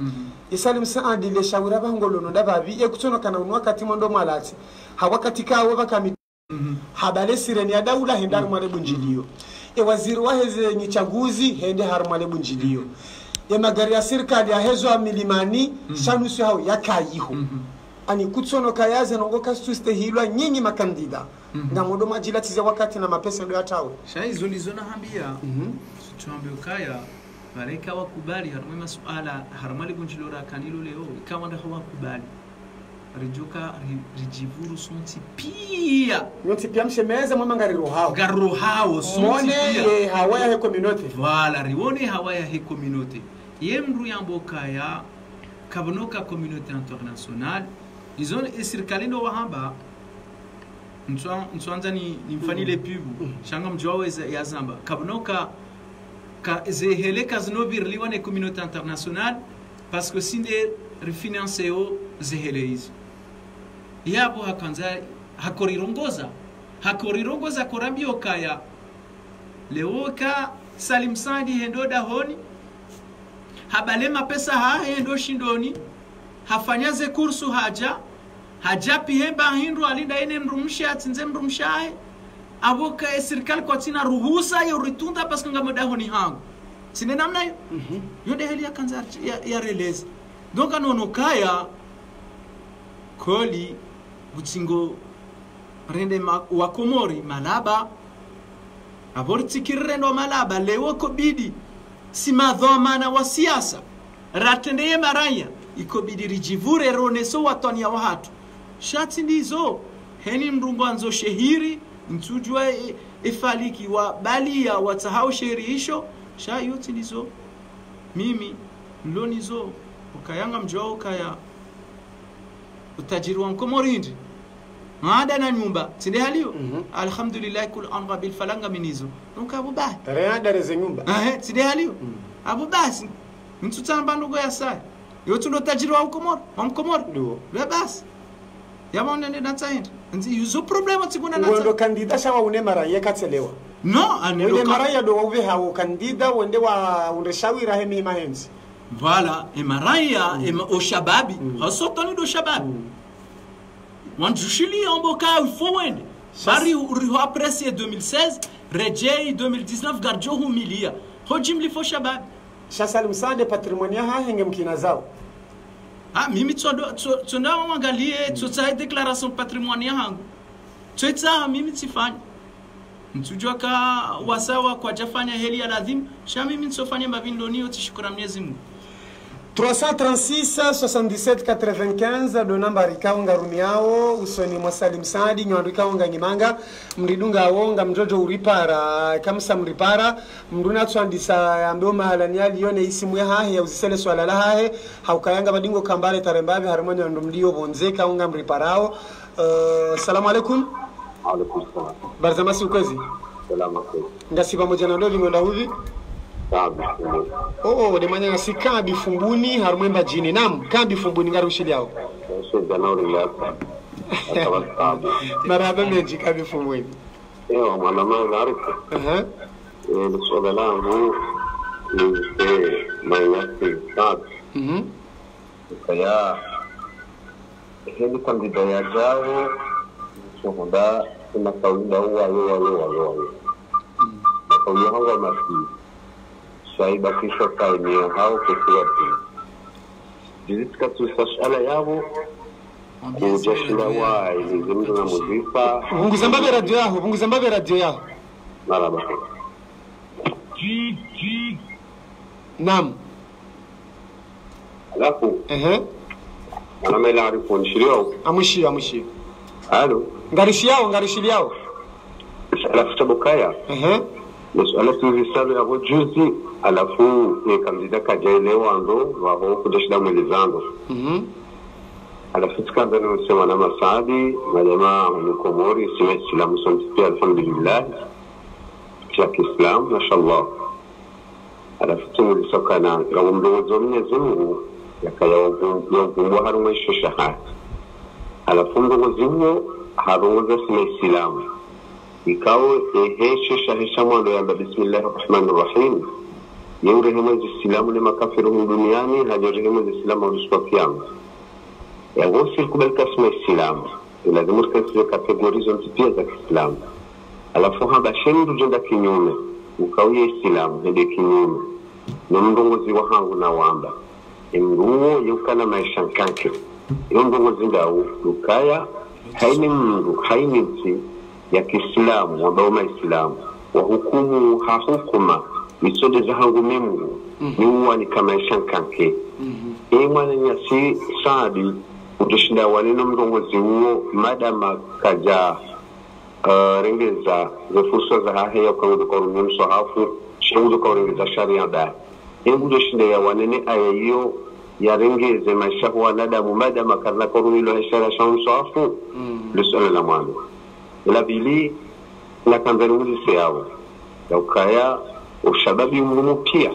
Salim Saadi le shawira bangolo no dababi e kutsono kana unwa kati mondo malati hawakati kawo bakami habale sireni ya daula henda harumane bunjilio waziri wa heze ni chaguzi hende harumane bunjilio magari ya serikali ya hezo wa milimani shanusu hao yakayiho ani kutsono kayaze nongo kastuste hilwa nyinyi makandida na modo majila tize wakati na mapesa ndio atawe shaizo lizona hambia tuambie ukaya bareka wakubali harume masuala harumale bunjilio ra kanilo leo kama ndio hawakubali rijuka rijivuru sonti pia yonti pia mshemeza mwema ngari rohao sonti pia hawaya he communauté voilà rione hawaya he communauté yemru yamboka ya kabnoka communauté internationale izone serikali ndo wahamba ntwanza ni mfanile pibu shanga mjwawe ya zamba kabnoka ka zeheleka znobirliwa ne communauté internationale parce que sinde refinanceo zeheleizo yabo hakanza hakorirongoza korambio kaya leoka Salim Saadi hendo dahoni habale mapesa hendo shindoni hafanyaze kursu haja pihemba hindu alinda ene mrumsha atsinze mrumshae aboka serikali kwa tina ruhusa ya ritunda paske ngamo dahoni hangu sine namna yo yode heli akanza ya releze donc anono kaya koli butsingo rende wakomori malaba abortikirendo malaba lewo kobidi simadhomana wa siasa ratendeye maranya ikobidi rijivure roneso watania wa hatu shati ndizo heni mrungwanzo shehiri mtujua ifaliki wa balia watahau sherihisho sha yote ndizo mimi lonizo ukayanga mjua ukaya utajiri wa mkomorindi maada na nyumba sinde halio alhamdulillah kul anga bil falanga minizo nuka abuba reada reze nyumba sinde halio abubasi mtutamba ndugo ya sai yote ndo tajiri wa mkomor ndio basi yabone nenda tsaenda nzi yuzo problema tsikuna na ndo kandida shawa une mara yekatselewa no ane mara ya do uve hawo kandida wende wa undeshawira hemi mahenzi voilà emaraya au shababi hasotoni do shababi wanjushili amboka il faut wende bari uriho apprécier 2016 rejei 2019 garjo humilia hojimli fo shababi Salim Saadi patrimonia henge mkina zao mimi tsonda wangalie tsotsa declaration patrimonia hangu tsotsa mimi tsifanya mtujua ka wasawa kwa jafanya heli ya lazim sha mimi tsofanya mabindonio tishukura Mwenyezi Mungu 336 77 95 do namba rikaunga rumiao usoni mwa Salim Saadi nyandikaunga ngimanga mridunga wonga mjojo uripara kamsa mripara mruna tsandisa ambe mahalani yalione isimu ya hahe ya uzisele swala la hahe haukayanga badingo kambale tarembabi harimonya ndo mlio bonzeka unga mriparao assalamu alaikum salam barzamasi ukwezi salama kwezi ngasi pamoja na ndovi ngonda huvi de manya si kabi fumbuni harumemba jini nam kabi fumbuni ngarushili yao so janauri lapa maraba meji kabi fumbuni mwanama ngaruka soga langu ni mayasi sabi kaya hili kandida ya jao sohunda kuna kaunda wayo makauya hawa masi saiba kisho kaimia hao kukuwa tu jizika tuisashala yao kujashinda wa ilizimdu na muzika Punguza mbabe radio yao, punguza mbabe radio yao. maraba. Naam. Alafu ana mela arifu nishirio Amushio. halo Ngarishi yao. alafu tabukaya alafu risala ya juzi alafu ni kandida kajaelewa ndo wao kujashinda mwelezando alafu tukanda nimesema na Masadi na jamaa mkomori sima Islamu sonti alhamdulillah ya Kiislamu mashallah. Alafu tumulisoka na mdogo Mwenyezi Mungu yakayawumbwa harumwe shahada. Alafu mdogo zinyo harumwe sima Islamu ikawa hesha mwando ya bismillahirrahmanirrahim yurehemu Islamu ni makafiru duniani hajurehemu Islamu ruswa kiyama ya wosi kubalika sima Islamu lazima tukasiwe kategorizo mpya za Kiislamu. Alafu haba shendu jenda kinyume ukawiye Islamu hende kinyume na mndongozi wa hangu na wamba mruo yukana maisha nkanke mndongozi ndau ukaya haini mndu haini nsi ya Kiislamu wabao Islamu wa hukumu hahukuma misode za hangu mungu ni uwa ni kama maisha nkanke mwana nyasi Saadi utushinda walina mndongozi huo madama kaja rengeza fursa za hahe ya kwangu kwa rumuni sahafu shengu kwa rengeza sharia da yengu doshinda ya wanene aya hiyo ya rengeze maisha huwa nadamu madama karna kwa rumuni lo heshara shangu sahafu lusala la mwanu ila bili na kanzaruzi seyao ya ukaya ushababi umumu pia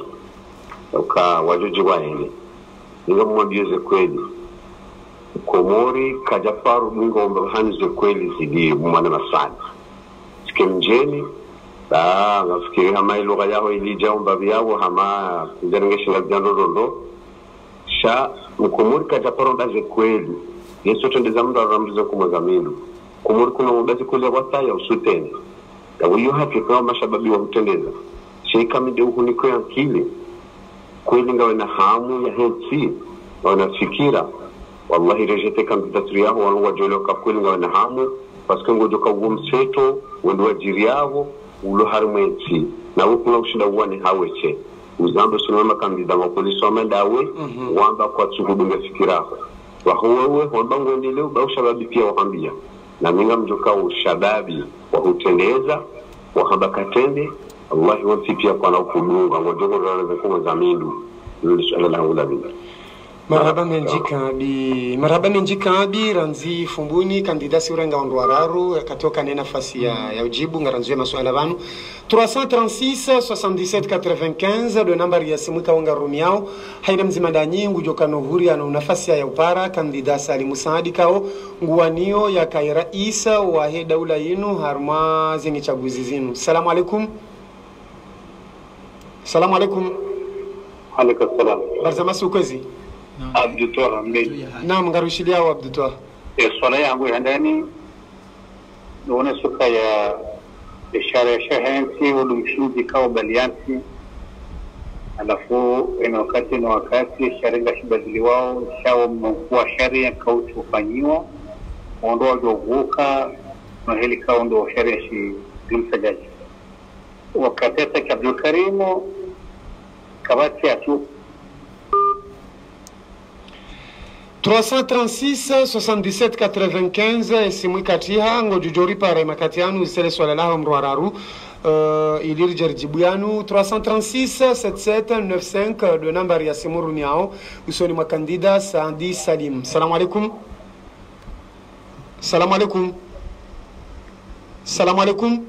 ya uka wajoji wa hene inga mwambiyoze kweli Komori kajafaru ngombe hanze kweli zidi mwana Masadi sikemjeni nafikiri hama lugha yao ilijomba vyao hama kujengesha jando sha Komori kajafaru baze kweli yeso tendeza mndo arambizo kumwazaminu Komori kuna mbazi kweli wataya usuteni ya hiyo haki kwa mashababi wa mtendeza shika mide uhuniko ya kile kweli ngawe na hamu ya hensi na fikira wallahi rejete kandidaturi yao walowajoloka kweli ngawe na hamu paske ngojoka uwo mseto wendo wajiri yao ulo harimwensi na wukuna ushida uwane haweche uzambo sunama kandida mapolisi wa mendawe wamba kwa tsukudunga fikiraho wahuwewe wamba ngwendeleo ba ushababi pia wahambia na minga mjoka ushababi wahutendeza wahabakatende Allahi wansi pia kwa na ukudunga ngojoko rana kuma zamindu sallallahu alaihi wasallam. Marhaba menjika bi ranzi fumbuni kandidasi urenga ondwararu katoka na nafasi ya ujibu ngaranzwe maswala banu 336 77 95 do nambari ya simu kaunga rumiao haina mzima danyi ngujoka nohuri ana nafasi ya upara kandidasa Ali Musaadi kao nguanio ya kaira Isa wa he daula yinu harma zini chaguzi zinu. Salamu alaikum. Alaikum salam. Barzama sukwezi Abdutwah Ahmed. Naam, ngarushiliao Abdutwah. Swala yangu ya ndani naona suka ya ishara ya shahansi ulumshuzi kao baliansi alafu ina wakati sharinga shibadili wao shao mkua sharia kao tufanyiwa ondoa joguka na hili kao ndo sharia shi msajaji wakati ya Abdul Karimu kabati ya tu 336 77 95 simu katiha ngojujori pare makatianu sele swala lao mrwararu ilir jarjibu yanu 336 77 95 de nambari ya simu rumiao usoni makandida Saadi Salim. Salamu alaikum. Salamu alaikum. Salamu alaikum.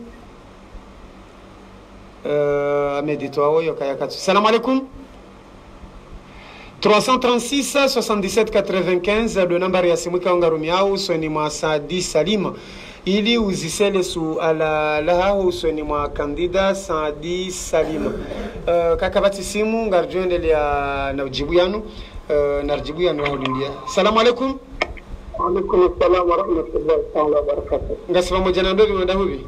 Amedito awoyo kayakatu. Salamu alaikum. 336 77 95 do nambari ya simu kaunga rumiao usoni mwa Saadi Salim ili uzisele su ala laha usoni mwa kandida Saadi Salim. Kakabati simu ngarjuendele ya na ujibu yanu narjibu yanu haulindia. Salamu alaikum. Alaikum salam wa rahmatullahi ta'ala wa barakatuh. Ngasima mojana ndovi mwenda huvi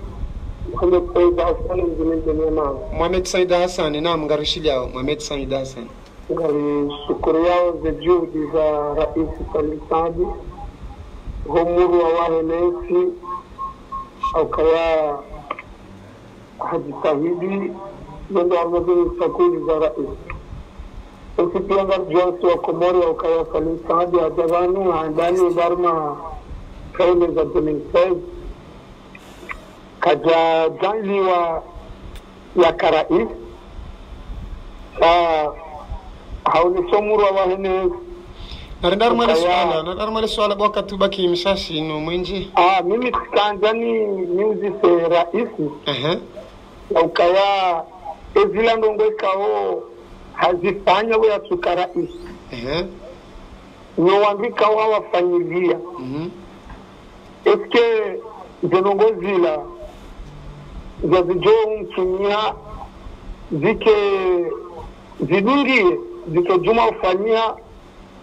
Muhammad Saida Hassan mjini Mama. Muhammad Saida Hassan naam ngarushiliao Muhammad Saida Hassan. Shukuru yao za juhudi za Rais Salim Saadi homuru wa wahenesi au kaya hajitahidi ndio armadu sakuli za rais ukipianga Jones wa Komori au kaya Salim Saadi ajabanu andani darma kaile za 2016 kaja janli wa ya karais hauni somuru wa wahenesi Nadar mali swala boka tubaki mshashi no mwenje. Mimi kanjani news se raisi. Ukaya ezila ndongo kao hazifanya wewe atukara isi. Niwaandika wao wafanyilia. Eske zenongo zila zazijo mtumia zike zidungie zike juma ufanyia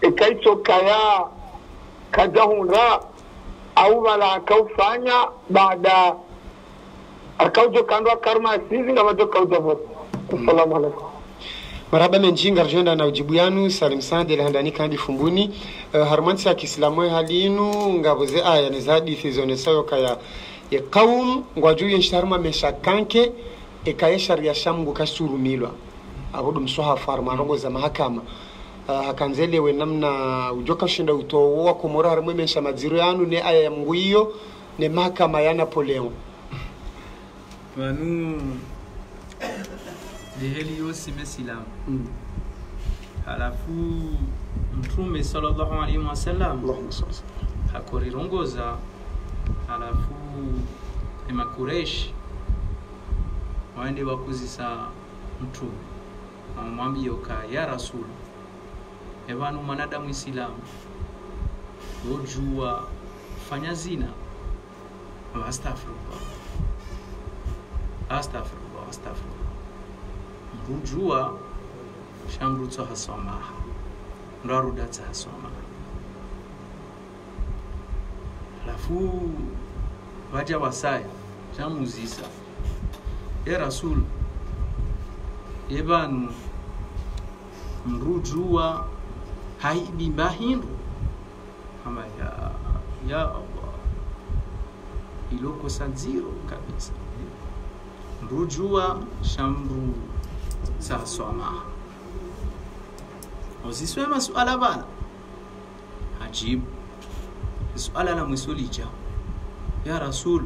ekaito kaya kajahunra au wala akaufanya baada akaujo kandwa karma asizi na wajo kaujo. Assalamu alaikum. Marhaba menjinga rjenda na ujibu yanu Salim Saadi lehandani kandi fumbuni harmansi ya Kiislamu halinu ngabuze aya ni hadithi zone sayo kaya ya qaum ngwaju yensharma meshakanke ekaye sharia shambu kasurumilwa abudu msoha farma rongo za mahakama hakanzelewe namna ujoka shinda utowa Komora harmwe mesha madziro yanu ne aya ya Mungu hiyo ne mahakama ya Napoleon wanu deheli yosi mesilam halafu mtume sallallahu alaihi wasallam hakorirongoza halafu emakuresh waende wakuzisa mtume amwambie ya rasul evanu mwanadamu Islamu wojua fanya zina astaghfirullah mrujua shamrutso hasoma ndarudatsa hasoma alafu waja wasaya jamuzisa rasul evanu mrujua haidi bahindu kama ya Allah iloko sanziro kabisa mrujua shamru sasoma uziswema suala bana ajib suala la mwisolija ya rasul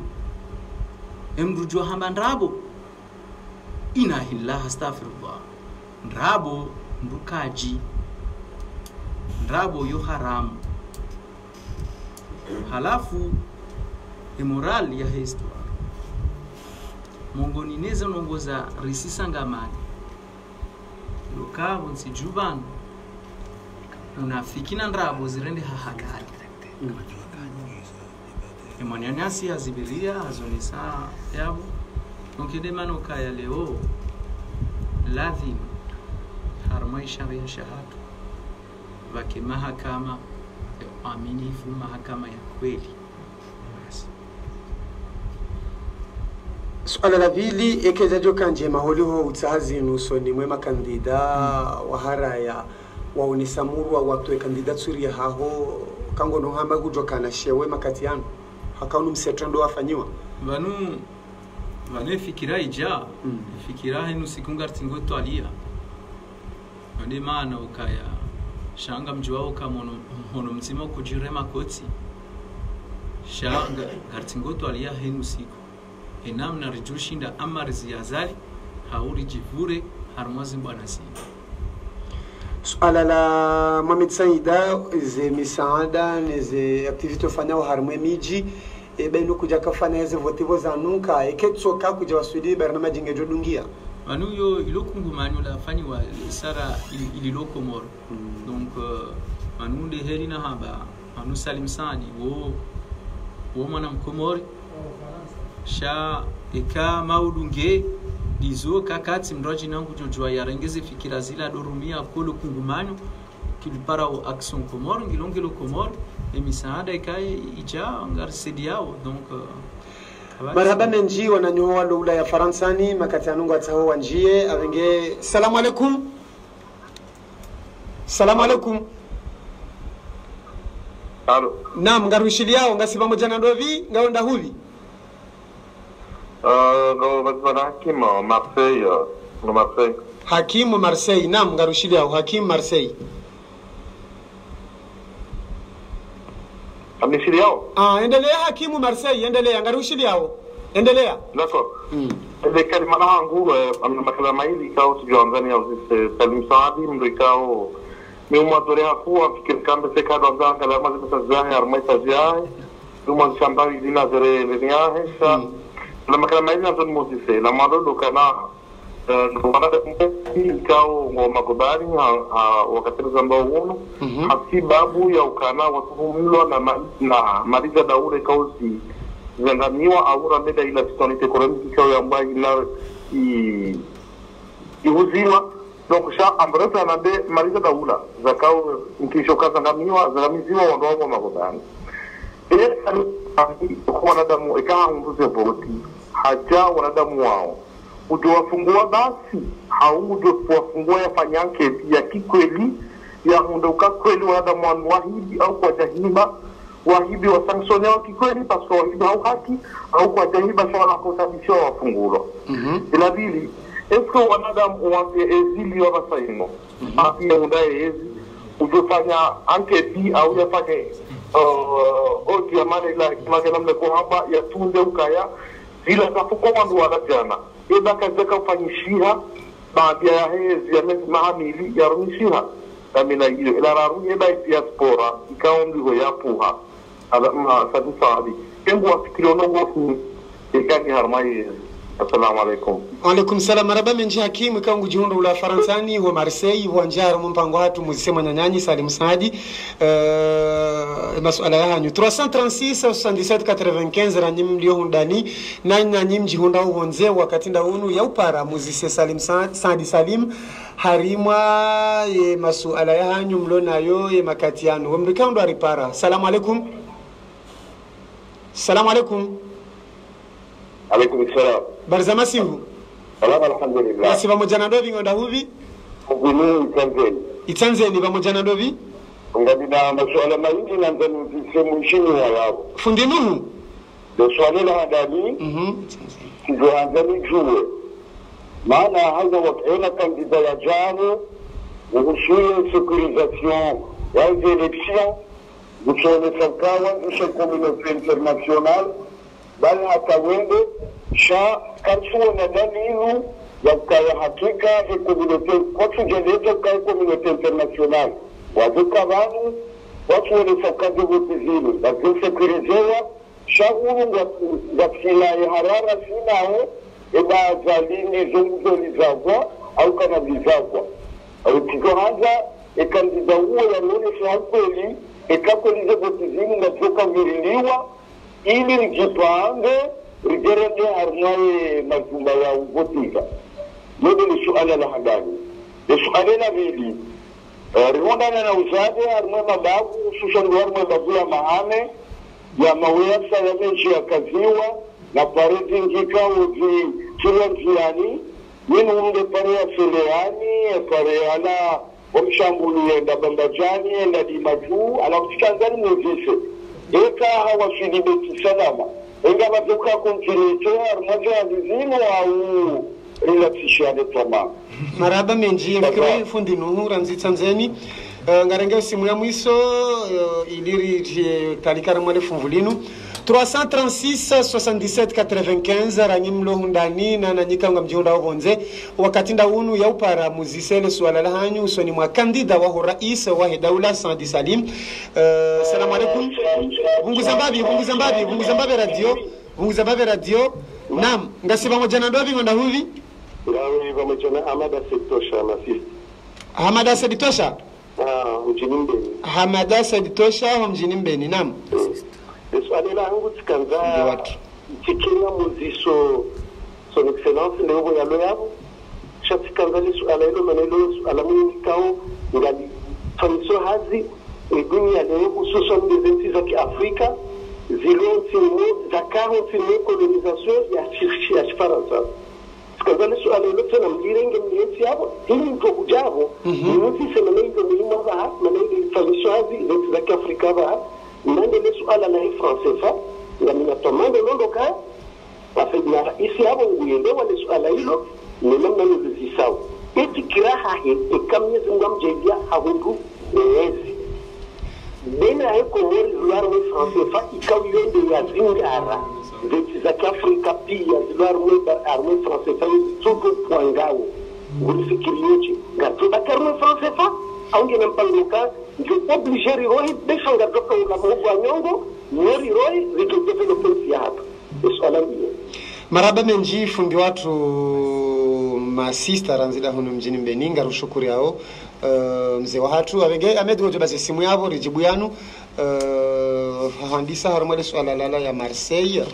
emrujua hamba ndrabo ina hillah astaghfirullah ndrabo ndukaji ndrabo yo haramu halafu moral ya histoire mongoni neza nongoza risisa ngamani lokabo nsijuban unafikina ndrabo zirende hahadari emanyanyasi azibiria azonisa yabo nonkede manoka ya leo lazim harmai sharia shahadu wake mahakama ya aminifu mahakama ya kweli. Suala la pili ekejajo kanje maholiho utsahazi nusoni mwema kandida waharaya waunisamuru wa watu kandida tsuri haho kango no hamba kujokana shewe makati yanu hakaunu msetrando wafanyiwa vanu fikira ija fikira hinu sikunga tingoto alia ande maana ukaya shanga mjuao kama hono mzima kujirema koti shanga gartingoto alia hinu siku enamna rijushinda amar ziyazali hauri jivure harmazi bwana si. Suala la Mohamed Saida ze misaada neze activity fanya harmwe miji beno kuja kafanya hizo votivo za nuka eketsoka kuja wasudi barnama jingejo dungia manu yo ilokungu manu la fani wa sara ililoko mor donc manu de herina haba manu Salim Saadi wo mwana mkomori sha eka maudunge dizo kakati mroji nangu jojua yarengeze fikira zila dorumia kolo kungumanyo kilipara o action komor ngilongelo komor emisaada ikaye ija ngarsediao donc marhaba menji wananyoa lugha ya Faransani makati anungu ataho wanjie avenge salamu alaikum Alo. Naam, ngarushiliao ngasi pamoja na ndovi ngaonda huvi. Ngawazana Hakimu Marseille, no Marseille. Hakimu Marseille, naam, ngarushiliao Hakimu Marseille. Ameshiliao? Endelea Hakimu Marseille, endelea ngarushiliao. Endelea. D'accord. Ile kalima langu amna makala maili kao tujianzani au Salim Saadi mrikao mimi mtorea kuwa fikir kambe sekado anzanga la mazi tazania armaita ziai duma shambari dina zere leniahe sa la makala maili nanzo mozise la mando lokana wana kao ngoma godari wakati zamba uno hasi babu ya ukana watuhumilwa na mariza daure kauzi zangamiwa aura meda ila situation économique kao ambayo ila ihuziwa donc sha ambrata na de mariza daula zakao nkishoka zangamiwa zangamiziwa wandoa magodani kwa wanadamu ikawa mbuze boti haja wanadamu wao ujiwafungua basi haujiwafungua yafanyanke ya kikweli ya mundoka kweli wanadamu wahidi au kwa jahiba wahibi wa sanctionner wa kikweli parce que wahibi hau haki au kwa jahiba sawa na kusababisha wafungulo ila vili esko wanadamu wa ezili wa basaino api ya undaye ezi ujofanya anketi au yafanye oti ya mane ila kimagena mleko hapa ya tunde ukaya zila kafuko wandu wakajana eba kazeka ufanyishiha baadhi ya hezi ya mezi mahamili ya rumishiha kamina hiyo ila raru eba diaspora ikaondigo ya puha ala Salim Saadi kembu wafikiriona wafu ikani harmai. Assalamu alaikum. Wa alaikum salam. Maraba menji Hakimu kangu jihundo ula Faransani wa Marseille wa njaro mpango hatu muzisema nyanyanyi Salim Saadi masuala ya hanyu 336 77 95 ranyim liyo hundani na nyanyim jihunda uonze wakati nda unu ya upara muzise Salim Saadi Salim harimwa ye masuala ya hanyu mlona yo ye makatiano wamrika ndo aripara. Salamu alaikum. Salamu alaikum. Alaikum salam. Barzama sivu. Salam alhamdulillah. Basi pamoja na ndovi ngonda huvi? Ngunu Itanzeni pamoja na ndovi? Ngadi na masuala maingi na nzani sehemu nchini wa yao. Fundi Nuhu. Ndio swali la hadani. Ndio anzani juwe. Maana haza wakaona kandida ya jana uhusiano sécurisation ya élection mchone sakawa ndio communauté internationale bali hata wende sha kansuwa na dalilu ya kaya hakika ya communauté kwa tujeleza kaya communauté internationale wazuka wanu watu wale sakaji wutizini lakini sekurizewa shaguru wakila ya harara sinao eba zalini zongo lizagwa au kana lizagwa au tikohanza ekandida uwe ya nune shakweli ekakolize wutizini na toka viriliwa ili rijipange rijerende harmaye majumba ya ugotika ndio ni suala la hadani ni suala la vili riwondana na uzaje harmaye mababu hususan harmaye babu ya mahame ya mawesa ya mechi ya kaziwa na pareti ngika uji kila njiani nini unde pare ya seleani pare ala omshambuli enda bambajani enda dimaju ala kutikazani mwezise eka hawashidibeti salama enga batuka kontinite armoja azizino au relaxishane tama maraba menji mkwe fundi Nuhu ranzi Tanzania ngarenge simu ya mwiso iliri talikara mwale funvulinu 336 77 95 ranyimlo hundani na nanyika nga mjionda wabonze wakati nda unu ya upara muzisele suala la hanyu usoni mwa kandida wa rais wa daula Saadi Salim. Salamu alaikum. Bungu Zambabe radio. Naam, ngasi pamoja na ndovi ngonda huvi? Ngawi pamoja na Hamada Seditosha masisi. Hamada Seditosha? Mjini Mbeni. Hamada Seditosha mjini Mbeni, naam. Swali langu tikanza tikina muziso son excellence leo ya loyabo shatikanza swala hilo maneno swala mwingi kao ngali faniso hazi dunia leo hususan nchi za Kiafrika zilizotimo za 40 colonisation ya Faransa tikanza swala hilo tena mdirenge mlienzi hapo hili ndio kujabo ni sema ndio mlimo ba maneno faniso hazi za Kiafrika ba nande le suala la français fa ya minatomando londoka wafanya isi hapo nguelewa le suala hilo ni namna nilizisau eti kiraha hii kamye zingamjaidia hawundu ezi bena eko mweri zilaro me français fa ikawiyonde ya zingara zeti za Afrika pia zilaro me arme français fa tuko kwangao ulifikiriyoje gatuba karme français fa aunge nampanguka ndio obligé rirohi beshanga doka la mungu anyongo mweri roi zitokeze le polisi hapa swala hilo maraba menji fundi watu masista ranzida hono mjini Mbeninga rushukuri yao mzee wa hatu abege amedwoje basi simu yabo rijibu yanu handisa harumale swala lala ya Marseille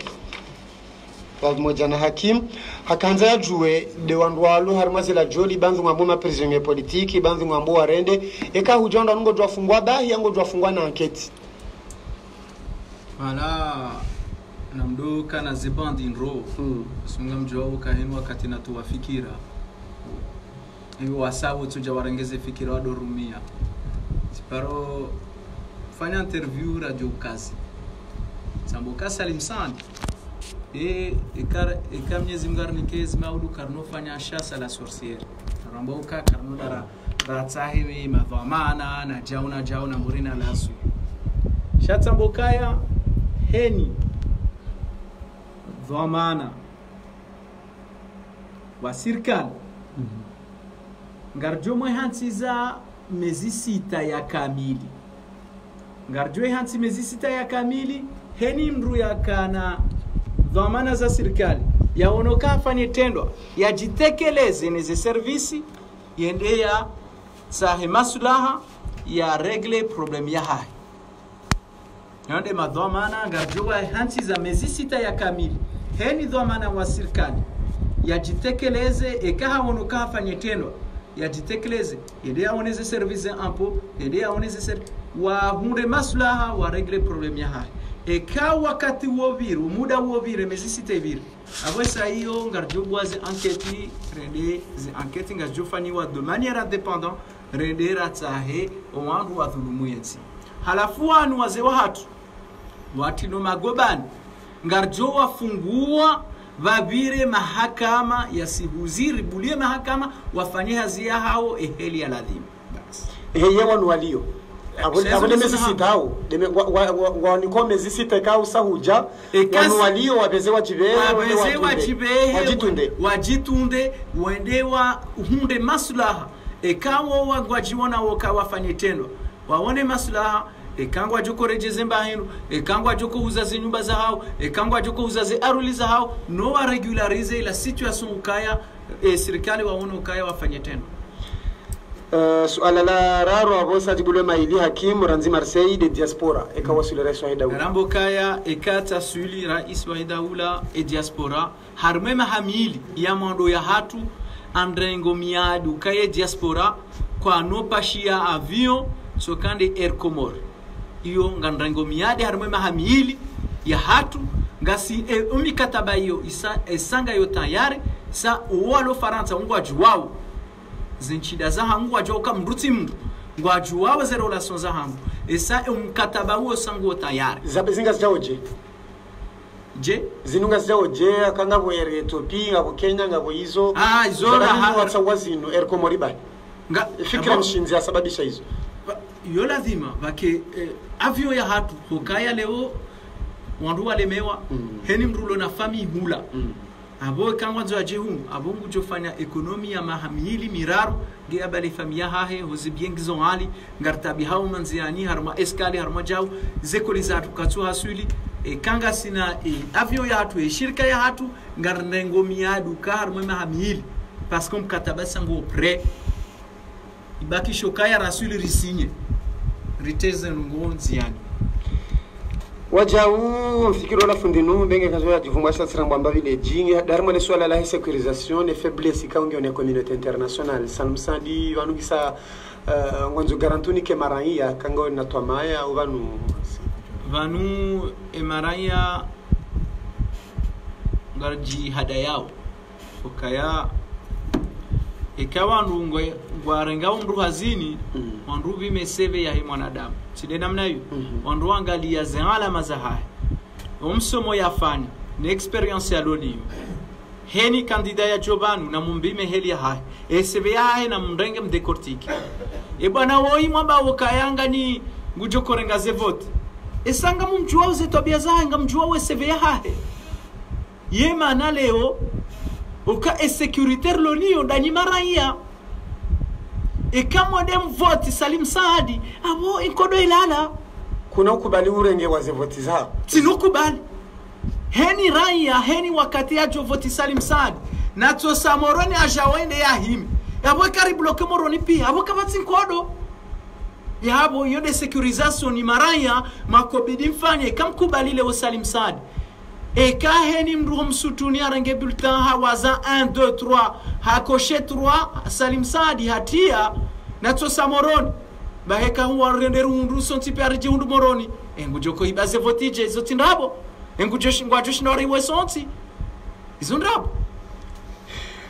pamoja na Hakim hakanza yajue de wandwalo harumaze la joli banzu ngambo ma prisonnier politique banzu ngambo warende eka hujonda ngo dwafungwa dahi yango dwafungwa na enquête wala namdoka na zibandi nro sunga mjwao kahenu wakati na tuwafikira hiyo wasabu tuja warengeze fikira wadorumia tiparo fanya interview radio kazi samboka Salim Sandi eka mnyezi mgarnikezi maudu karno fanya shasa la sorcière rambauka karno dara ratsahiwi madhamana na jauna murina lasu shatsambokaya heni dhamana wa serikali ngarjo hansiza mezi sita ya kamili ngarjo hansi mezi sita ya kamili heni mru ya kana dhamana za serikali yaonoka afanye tendwa yajitekeleze neze servisi yende ya sahi maslaha ya regle problem ya hai yande madhamana ngarjo hansi za mezi sita ya kamili heni dhamana wa serikali yajitekeleze ekaha onoka afanye tendwa yajitekeleze yende yaoneze service impo yende yaoneze wa hunde maslaha wa regle problem ya hai eka wakati woviru muda wovire mezisite vire avesa hiyo ngarjobwaze enquête rende ze enquête ngajofaniwa de manière indépendante rende ratsahe owandu wa dhulumu yensi halafu wanu wazee wa hatu watino magobani ngarjo wafungua vabire mahakama ya sibuziri bulie mahakama wafanye hazia hao eheli ya ladhima basi eheye wanu walio abone mezi sitao waniko mezi sita kao sahuja wanu walio wabeze wajibehe wajitunde wendewa hunde maslaha ekawo wagwajiona woka wafanye tendo waone maslaha ekangwa joko rejeze mbahinu ekangwa joko uzaze nyumba za hao ekangwa joko uzaze aruli za hao no wa regularize la situation ukaya serikali waone ukaya wafanye tendo suala la raro abosa tibule maili Hakim ranzi Marseille de diaspora ekawasule rais wa Daula rambo kaya ekata suli rais wa Daula e diaspora harmema hamili ya mwando ya hatu andrengo miadu kaya diaspora kwa no pashia avion sokande Air Comore iyo ngandrengo miade harmema hamili ya hatu ngasi umikataba hiyo isanga yo tayari sa uwalo Faransa ungwa juwao zinchida za hangu wajoka mruti mndu ngwajuwa ze relations za hangu esa umkataba huo sangu tayari zabezinga zaoje je zinunga zaoje akanga bo Ethiopia ngabo Kenya ngabo hizo izora hata wazino Air Comore ba fikra mshinzi asababisha hizo yo lazima bake avion ya hatu hokaya leo wandu walemewa heni mrulo na fami hula abo kangwa zo ajehu abongu jofanya ekonomi ya mahamili miraru ge abali famia hahe hozibiengizo hali ngartabi hao manziani harma eskali harma jaw zekolizatu katsu hasuli kanga sina avio ya hatu shirika ya hatu ngarnengo miadu ka harma mahamili parce que mkataba sango pre ibaki shokaya rasuli risinye riteze ngo nziani wajau mfikiro la fundinu benge kazoya jivumwa sasa mbamba vile jingi darma le swala la sécurisation et faiblesse kaungi on communauté internationale sanumsandi vanu kisa ngonzo garantuni ke maraya kango na twamaya au vanu emaraya ngarji hadayao okaya ikawa ndungo ngwarenga mndu hazini wandu vimeseve ya mwanadamu side namna hiyo wandu angalia zala mazaha umsomo yafanya ni experience ya loni heni kandida ya jobanu na mumbime heli ya hai seve ya hai na mrenge mdekortiki bwana woi mwamba wakayanga ni ngujo korenga ze vote esanga mumjua uze tabia zahe ngamjua we seve ya hai ye mana leo uka securitaire loni ndani maraia kama dem vote Salim Saadi abo inkodo ilala kuna ukubali urenge wa ze vote za sinukubali heni raia heni wakati ya voti Salim Saadi na to samoroni ajawende ya him abo karibu loke moroni pia abo kabati nkodo yabo yode securisation ni maraia makobidi mfanye kamkubali le Salim Saadi heni mruho msutuni arenge bulletin hawaza 1 2 3 hakoshe 3 Salim Saadi hatia na to samoroni baheka huwa rende rundu sonti perje hundu moroni engujoko ibaze votije zoti ndabo engujoshi ngwajoshi nori wesonti izundrabo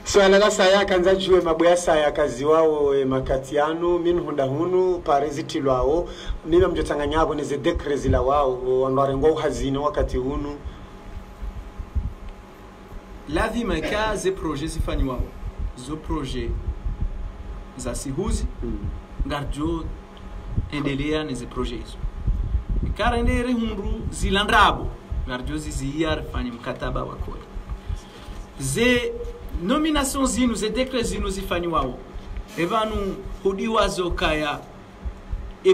swala la saya kanza juwe maboya saya kazi wao makatiano minhunda hunu pareziti lwao mimi mjotanganyabo neze decrezi la wao wandarengo hazina wakati hunu lazima kaze projet zifani wao zo projet za sihuzi ngarjo endelea neze projet hizo karendere hundu zilandrabo ngarjo ziziyar fani mkataba wa kodi ze nomination zinu ze decret zinu zifani wao evanu hudiwazo kaya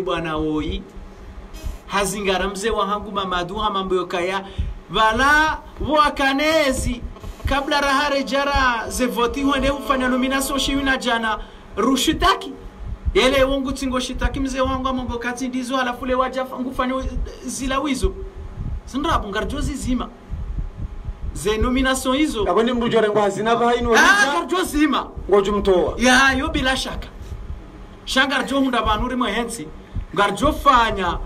bwana woi hazingara mzee wa hangu Mamadu hamambo yokaya vala wakanezi kabla rahare jara ze voti wende ufanya nomination shiwina jana rushitaki yele wongu tingo shitaki mzee wangu amambo kati ndizo alafule waja ngufanya zila wizo sindrabu ngarjozi zima ze nomination hizo abone mrujore ngo hazina baino ngarjozi zima ngoju mtoa ya yo bila shaka shangarjo hunda banuri mwenzi ngarjo fanya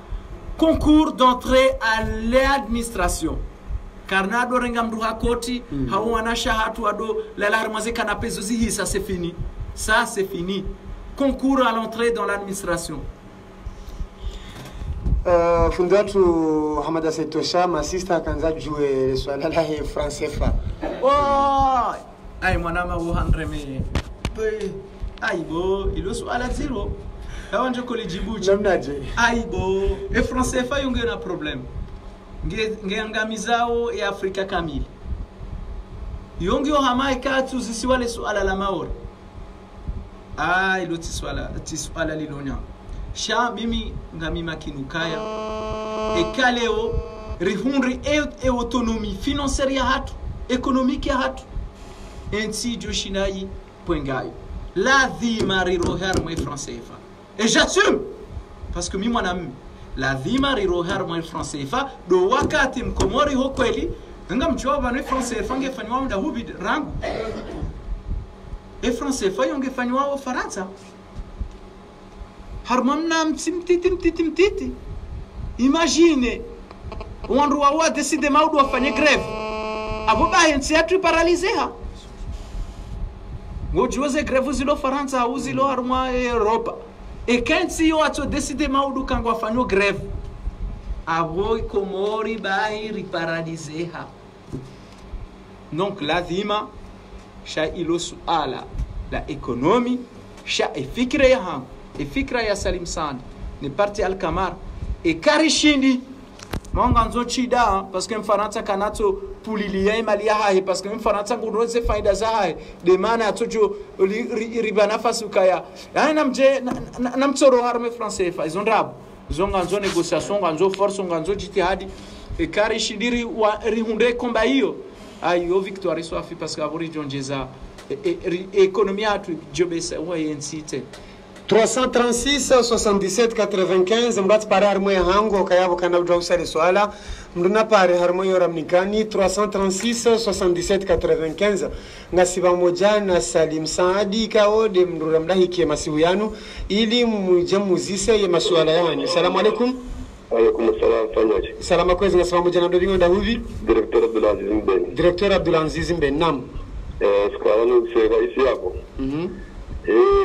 concours d'entrée à l'administration karnado renga mruha koti hawana shahatu ado la larmaze kanapezo zihisa c'est fini ça c'est fini concours à l'entrée dans l'administration fundatu Hamada Setosha masista kanza juwe swala la français fa oh ay mwanama wo handreme aibo ilo swala zero kawanje kolejibuji namnaje aibo français fa yunge na problem ngeangamizao ya Afrika kamili yongi ohamaika tu zisiwale swala la maori ilo tiswala lilonya sha mimi ngamima kinukaya ekaleo rihunri autonomie financière ya hatu économique ya hatu ensi joshinai pwengayo la dhima riroher mwe français fa et j'assume parce que mimi mwanami la dhima riroher mwe français fa do wakati mkomori ho kweli ngamchwa bana français fa ngefanywa mda hubi rangu français fa yongefanywa wa Faransa harmamna mtiti imagine wandu wa decide maudu wafanye greve abo bahe nsi atu paralizeha ngojuze greve zilo Faransa au zilo harma Europa kansi yo ato decide maudu kango wafanye greve abo komori bahe riparalizeha donc lazima sha ilo suala la ekonomi sha fikra ya hangu fikra ya Salim Saadi ni parti al-Kamar karishindi monga nzo chida parce que mfaransa kanato pulilia mali ya hai parce que mfaransa nguroze faida za hai de mana atojo ribana fasukaya namje namtsoro arme français fa izondrabo zonga nzo négociation nzo force nzo jitihadi karishindiri wa rihunde komba hiyo ayo victoire soafi parce que abori jonjeza économie atu jobesa wa yensite 336 77 95 mbati pare harmo ya hango kayabo kana udrawusale swala mduna pare harmo yora mnikani 336 77 95 ngasiba moja na Salim Saadi kaode mdura mdahi kie masihu yanu ili muje muzise ya masuala yani. Assalamu alaikum. Alaikum assalam fanyaji. Salama kwezi ngasiba moja na mdobingo ndahuvi Directeur Abdulaziz Mben. Directeur Abdulaziz Mben nam skawanu sega isi hapo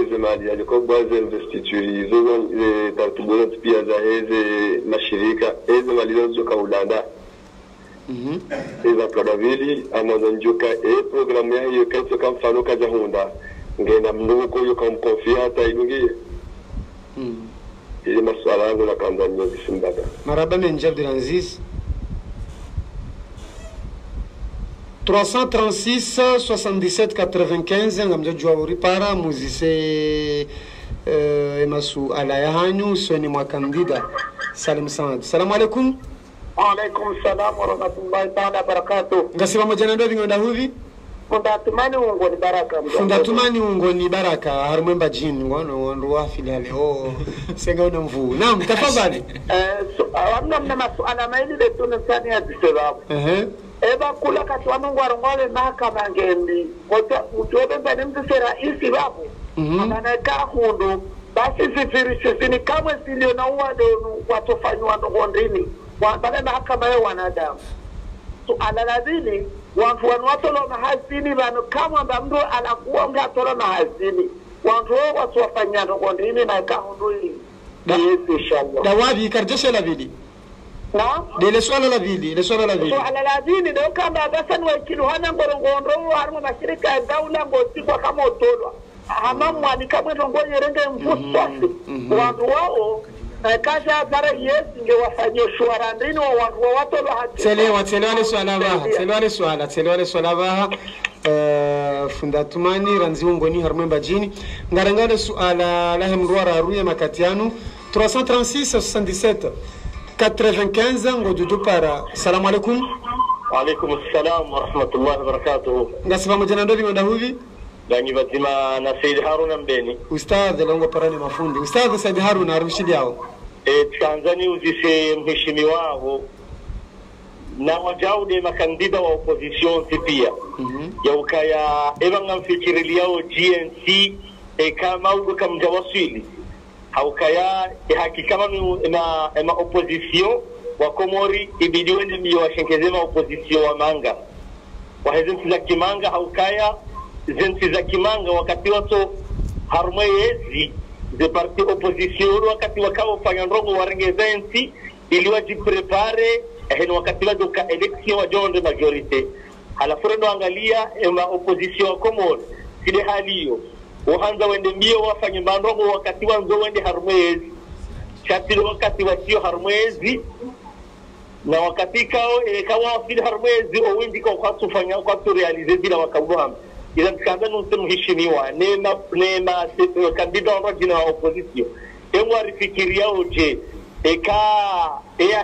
Zemali alikuwa baadhi investiture hizo taratibu pia za hizi mashirika hizi walizotoka Ulanda za Kadavili ama njoka programu ya hiyo kazi kama mfano kaja Honda ngena mnuko yuko mkofia hata ilungi ile masuala yangu na kanda nyingi simbaga maraba menjab de Lanzis 336 77 95 ngamja jwa para muzise emasu ala yahanyu soni mwa kandida Salim Saad. Salamu alaikum. Alaikum salam wa rahmatullahi ta'ala barakatuh. Ngasiba mojana ndo bingonda huvi? Fundatumani ungo ni baraka. Fundatumani ungo ni baraka. Harumemba jini ngono ndwa filale. Oh, senga una mvu. Naam, tafadhali. Amna mna masuala maili de tunasani ya disababu. Eba kula kati wanungu warungole mahakama ngendi. Utuwebe mbani mtisera isi babu. Amaneka hundu. Basi zifirishe zini kamwe silio na uwadonu watofanywa ndogondini. Wabale mahakama ya wanadamu. So alaladini, wantu wanuatolo mahazini wanu kama mbamdu alakuwa mga atolo mahazini. Wantu watu wafanya ndogondini na ikahundu hii. Yes, inshallah. Dawabi ikarjeshe la vili. Na? Dele swala la vili, le swala la vili. So alaladini, ndio kama basa nwa hana ngorongondo harmu mashirika ya daula ngosikwa kama otolwa. Hamamu wanikamwe tongo yerenge mfuswasi. Wantu wao, kaja zara yesi nge wafanyio shuarandini wa wantu wa watolo hati. Telewane swala baha. Fundatumani ranzi ungoni harumemba jini. Ngarangale suala lahe mruara aruye makatianu. 336 77 95 ngojudu para. Salamu alaikum. Alaikum salam wa rahmatullahi wa barakatuhu. Ngasiba mojana ndovi ngoda huvi? Ganyi bazima na Said Haruna Mbeni. Ustadh longo parani mafundi. Ustadh Said Haruna arushidi yao. Tanzania uzise mheshimiwa wao na wajaude makandida wa opposition pia. Ya ukaya ebanga mfikirili yao GNC kama ugo kamjawasili. Haukaya hakika na opposition wa Komori ibidi wende miyo washenkezema opposition wa manga. Wahezensi za kimanga haukaya zensi za kimanga wakati watu harumwezi de parti opposition wakati wakao fanya ndongo warengezensi ili wajiprepare wakati wadoka election wa jonde majorite halafu ndo angalia opposition wa Komori sile hali hiyo waanza wende mbio wafanye ndongo wakati wanzo wende harumwezi chati wakati wasio harumwezi na wakati kawa fili harumwezi owendi kwa kufanya kwa realize bila wakabuham ila mkanda mheshimiwa nema kandida wa jina wa opposition emwa rifikiria oje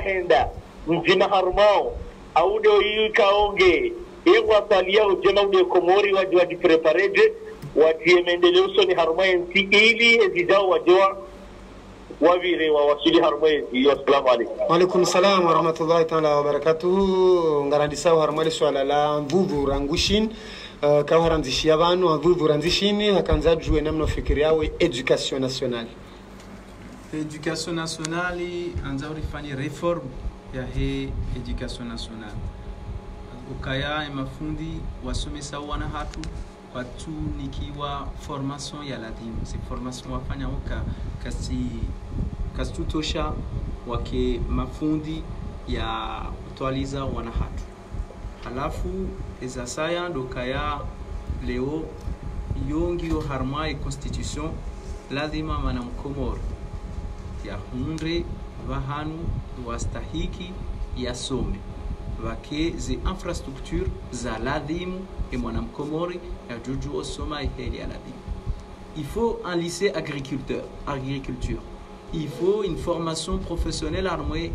henda mzima harumao audio hii kaonge emwa talia oje na ude Komori waji prepareje watiemendele usoni harumao nti ili ezijao wajua wavire wa wasili harumao nti. Assalamu alaikum. Wa alaikum salam wa rahmatullahi ta'ala wa barakatuhu. Ngarandisa harumao swala la mvuvu rangushin kawa ranzishia banu avuvu ranzishini hakanza juwe namno fikiri yawe education nationale. Education nationale anza urifanya reform ya he education nationale. Ukaya mafundi wasomesa wana hatu watu nikiwa formation ya ladhimu. Si formation wafanya uka kasi tutosha wake mafundi ya utwaliza wana hatu. Halafu ezasaya dokaya leo yongio harmai constitution lazima manamkomor ya hundre vahanu wastahiki ya some vake ze infrastructure za ladhimu e mwanamkomori ya juju osoma iheli ya ladhimu. Il faut un lycée agriculture. Il faut une formation professionnelle armée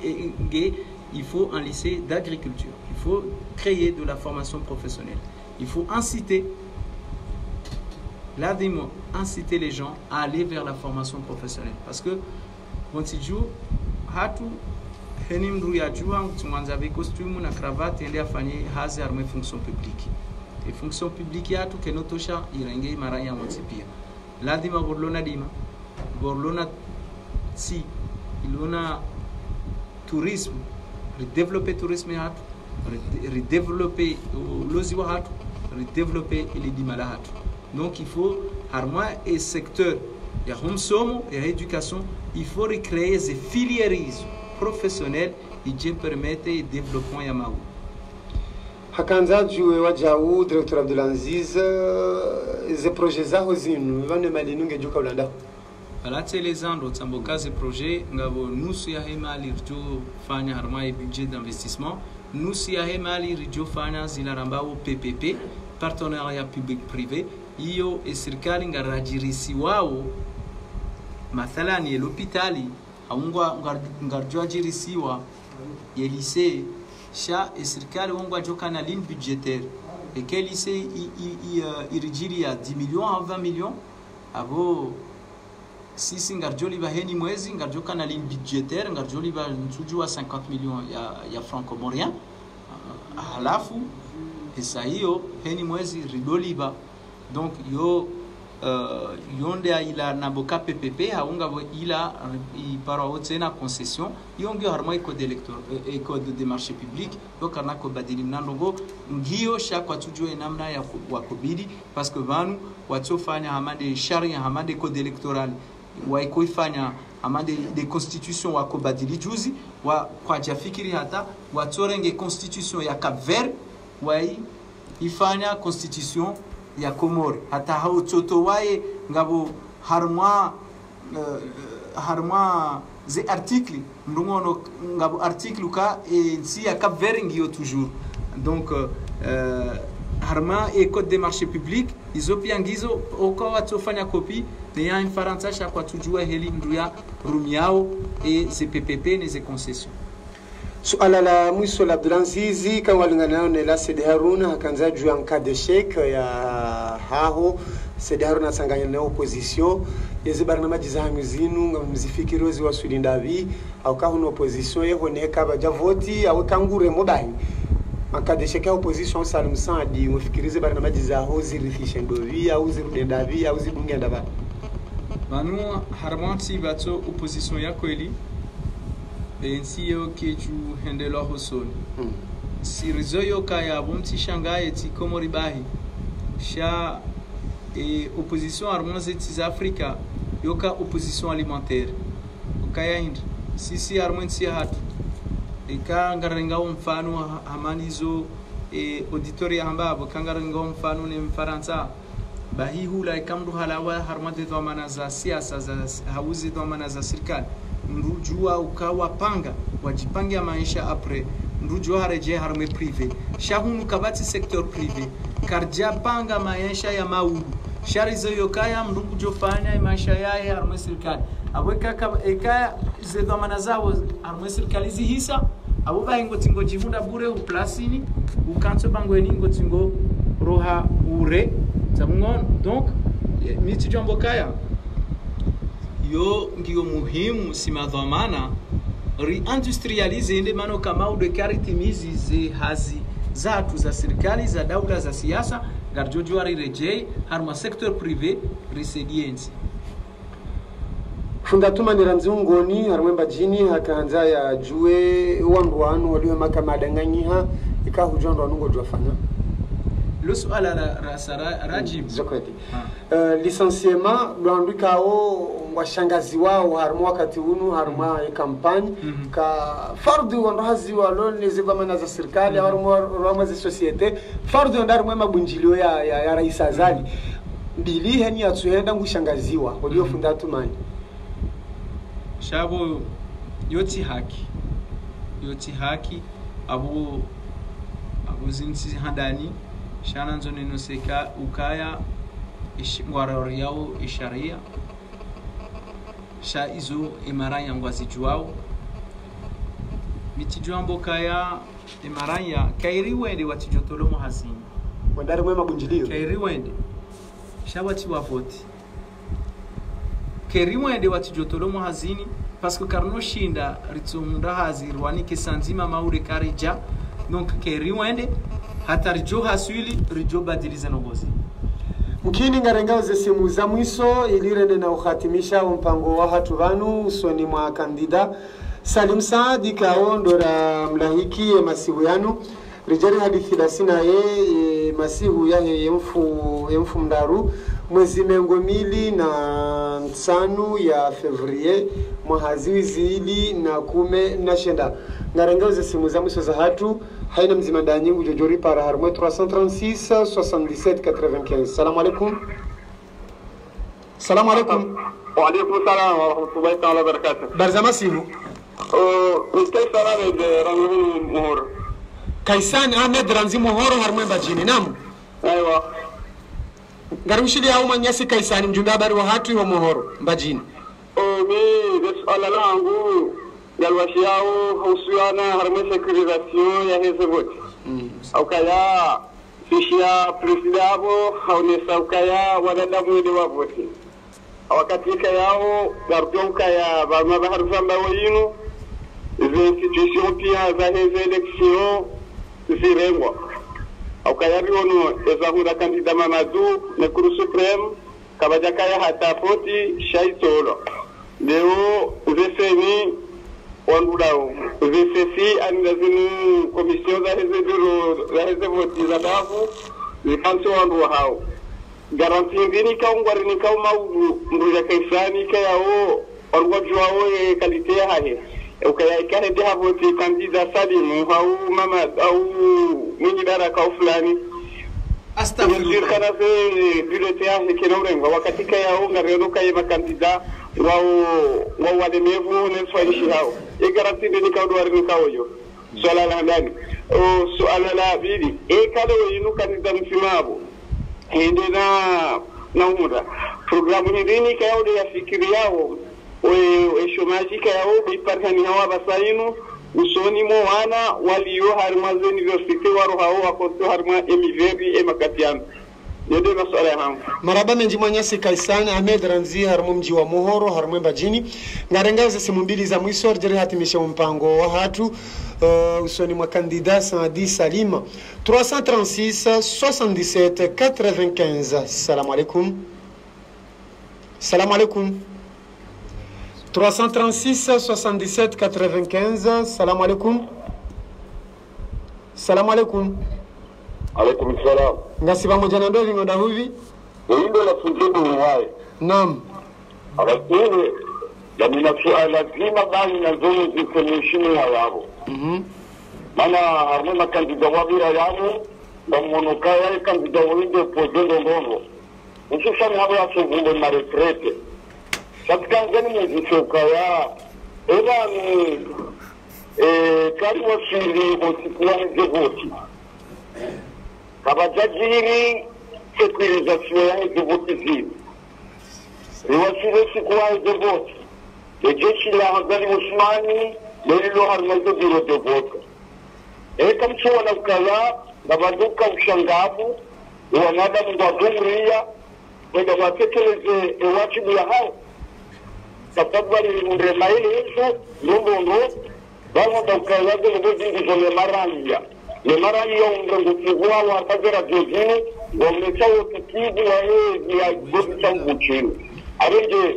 et il faut un lycée d'agriculture. Il faut créer de la formation professionnelle. Il faut inciter les gens à aller vers la formation professionnelle. Parce que, quand tu joues, tu as costume, na cravate, et tu as fonction publique. Et fonction publique, tu as une tosha, il maraya montipia. Ladima borlona dima, borlona si, il y a tourisme. Redévelopper le tourisme, redévelopper l'osiwa, redévelopper les dimala. Donc il faut harma e secteur ya homsomo ya éducation il faut recréer des filières professionnelles et je permettre le développement ya mau hakanza juwe wajau directeur Abdulaziz ze projet zaho zinu vane malinu ngejuka ulanda Alate les ans tsamboka ze projet ngabo nusu ya hemali rjo fanya harma e budget d'investissement nusu ya hemali rjo fanya zinarambao PPP partenariat public privé iyo e serikali ngarajirisi wao mathalani l'hôpitali aungwa ngarjwa jirisiwa ye lycée sha e serikali wongwa joka na ligne budgétaire et quel lycée irijiri ya 10 millions à 20 millions abo sisi ngarjoli baheni mwezi ngarjoka na ligne budgétaire ngarjoli ba nsujua 50 millions ya franco moyen halafu pesa hiyo heni mwezi ridoliba donc yo yonde ila naboka PPP haunga ila ipara wote na concession yonge harma code de marché public yo kana ko badili mnandongo ngio shakwa tujue namna ya wakubidi parce que vanu watofanya hamande sharia hamande code électoral waikoifanya amande de constitution wakobadili juzi wa kwa jafikiri hata watorenge constitution ya Cap Vert wai ifanya constitution ya Komori hata hao toto wae ngabo harma ze article ndungono ngabo article ka si ya Cap Vert ngio toujours donc harma et code des marchés publics izopiangizo oka watofanya copie ne ya infaransa kwa tujua heli nduya rumiao et CPPP ne ze concessions suala la mwisho la Abdulaziz kama walingana na la Said Haruna akanza juu en cas d'échec ya haho Said Haruna sanganya na opposition yezi barnamaji za hamizinu ngamzifikirozi wa Sudi Ndavi au ka hono opposition yeho ne kaba javoti au kangure mobai en cas d'échec ya opposition Salim Sadi mufikirize barnamaji za ho zirifishe ndovi au zirude Ndavi au zibunge ndaba manu harmanti bato opposition ya kweli NCO keju hendelo hosoni sirizoyo kaya bomti shangaye ti komori bahi sha opposition harmonisée des Africa yoka opposition alimentaire ukaya hindi sisi harmonisée hatu ika ngarenga mfano hamanizo auditoria hambabo kangarenga mfano ni mfaransa bahi hula ikamdu halawa harmate dhamana za siasa za hauzi dhamana za serikali ndujua ukawa panga wajipangia maisha apres ndujua hareje harme privé shahunu kabati secteur privé karja panga maisha ya maulu sharizo yokaya mndugu jofanya maisha yae harme serikali abweka eka zedhamana zao harme serikali zihisa abo bahingo tingo jivunda bure uplasini ukanso bangweni ngo tingo roha ure tamungon donc miti jambo kaya yo ngiyo muhimu simadhamana reindustrialize ende mano kama ude karitimizi ze hazi zatu za serikali za daula za siasa garjojo ari rejei harma sector privé resilience fundatuma ni ranzungoni harmemba jini hakanza ya juwe wanduanu waliwe makama danganyiha ikahujondwa nungo jwafanya le suala la rajib zokweti licenciement lwandu kao washangazi wao harmu wakati unu harmu kampani ka fardu wando hazi walo nizigama za serikali harmu za societe fardu ndar mwema bunjilio ya rais Azali bili hani atuenda ngushangaziwa walio fundatumani shabo yoti haki abu zinsi handani shana nzone noseka ukaya ngwararo yao isharia sha izo imaranya ngwazi juao mitijambo kaya imaranya kairi wende watijotolo muhazini wandari mwema bunjilio kairi wende shawati wavoti kairi wende watijotolo muhazini parce que karno shinda ritsumunda hazirwani kisanzima maure karija donc kairi wende hata rijo haswili rijo badiliza nogozi mkini ngarenga ze simu za mwiso ilirene na ukhatimisha mpango wa hatu vanu usoni mwa kandida Salim Saadi kaondora mlahiki ya masihu yanu rijari hadithi dasina ye masihu ya yemfu mdaru mwezi mengo mili na nsanu ya fevrier mwahaziwizili na kume na shenda ngarengeuze simu za mwiso za hatu haina mzima ndanyingu jojori para harmwe 336 77 95. Salamu alaikum. Salamu alaikum. Wa alaikum salam wa rahmatullahi ta'ala wa barakatuh. Barzama simu. Mstay salame de rangu muhor. Kaisan Ahmed Ramzi Mohoro harmwe bajini namu. Aywa. Garushili au manyasi Kaisani mjumbe habari wa hatu wa Mohoro mbajini. Mi swala langu yalwashi yao husuana harmwe sécurisation ya hizo vote. Au kaya fishia presidabo au nesa ukaya wanadamu ile wa vote. Wakati kayao gardion kaya ba mabaharfamba wayinu izo institution pia za hizo election zirengwa au kayari ono ezahura kandida Mamadou ne Cour supreme kabaja kaya hata poti shaitolo leo uzeseni wandulao uzesesi andazinu commission za hizo voti za dafu zikanso wandu hao garanti ngini kaungwari ni kaumaulu nduja kaisani kayao orwajwao kalite hahe ukaya ikane de havoti kandida Salimu au Mamad au mwenye daraka au fulani astaghfirullah kana se bilete ya kinomrenga wakati kayao ngareruka yema kandida wao wale mevu ne swaishi hao garanti de kaudwari ni kawoyo swala la ndani o swala la bili kale yinu kandida msimabo hende na umura programu hindini kayao de yafikiri yao shomaji kayao biparhani hawa basainu usoni mo wana waliyo harma za university waro hao wakoto harma emivebi emakatiano yede masala hamu maraba menji mwanyasi Kaisani Ahmed Ramzi harmu mji wa Mohoro harmu bajini ngarengaze simu mbili za mwisho jeri hatimisha mpango wa hatu usoni mwa kandida Saadi Salima 336 77 95. Salamu alaikum. Salamu alaikum. 336 77 95. Salamu alaikum. Salamu alaikum. Alaikum salam. Ngasi pamoja na ndovi ngoda huvi? Ndio la fundibu mwai. Naam. Lakini jamina suala zima bali na zono zikomishini ya yabo. Mana harmona kandida wabira yabo bamonokaya kandida winde podendo ngono. Usifanya hapo ya sugumbo na retrete. Katika ngani mzikokaya eba ni kari wasiri osikuwa nzevoti. Kabajajiri sécurisation ya nzevoti zini. Riwasiri sikuwa nzevoti. Lejeshi la Hazari Usmani lelilo harmazo biro de vote. Kamchuwa na ukala babaduka ushangavu wanada mwadumria wenda watekeleze wajibu ya hao sababu wali maili hizo ndondo baada da ukala de marania le marania ungengukigwa wa tajera jozini wamechao kikibu wa ya godisa mbuchini arije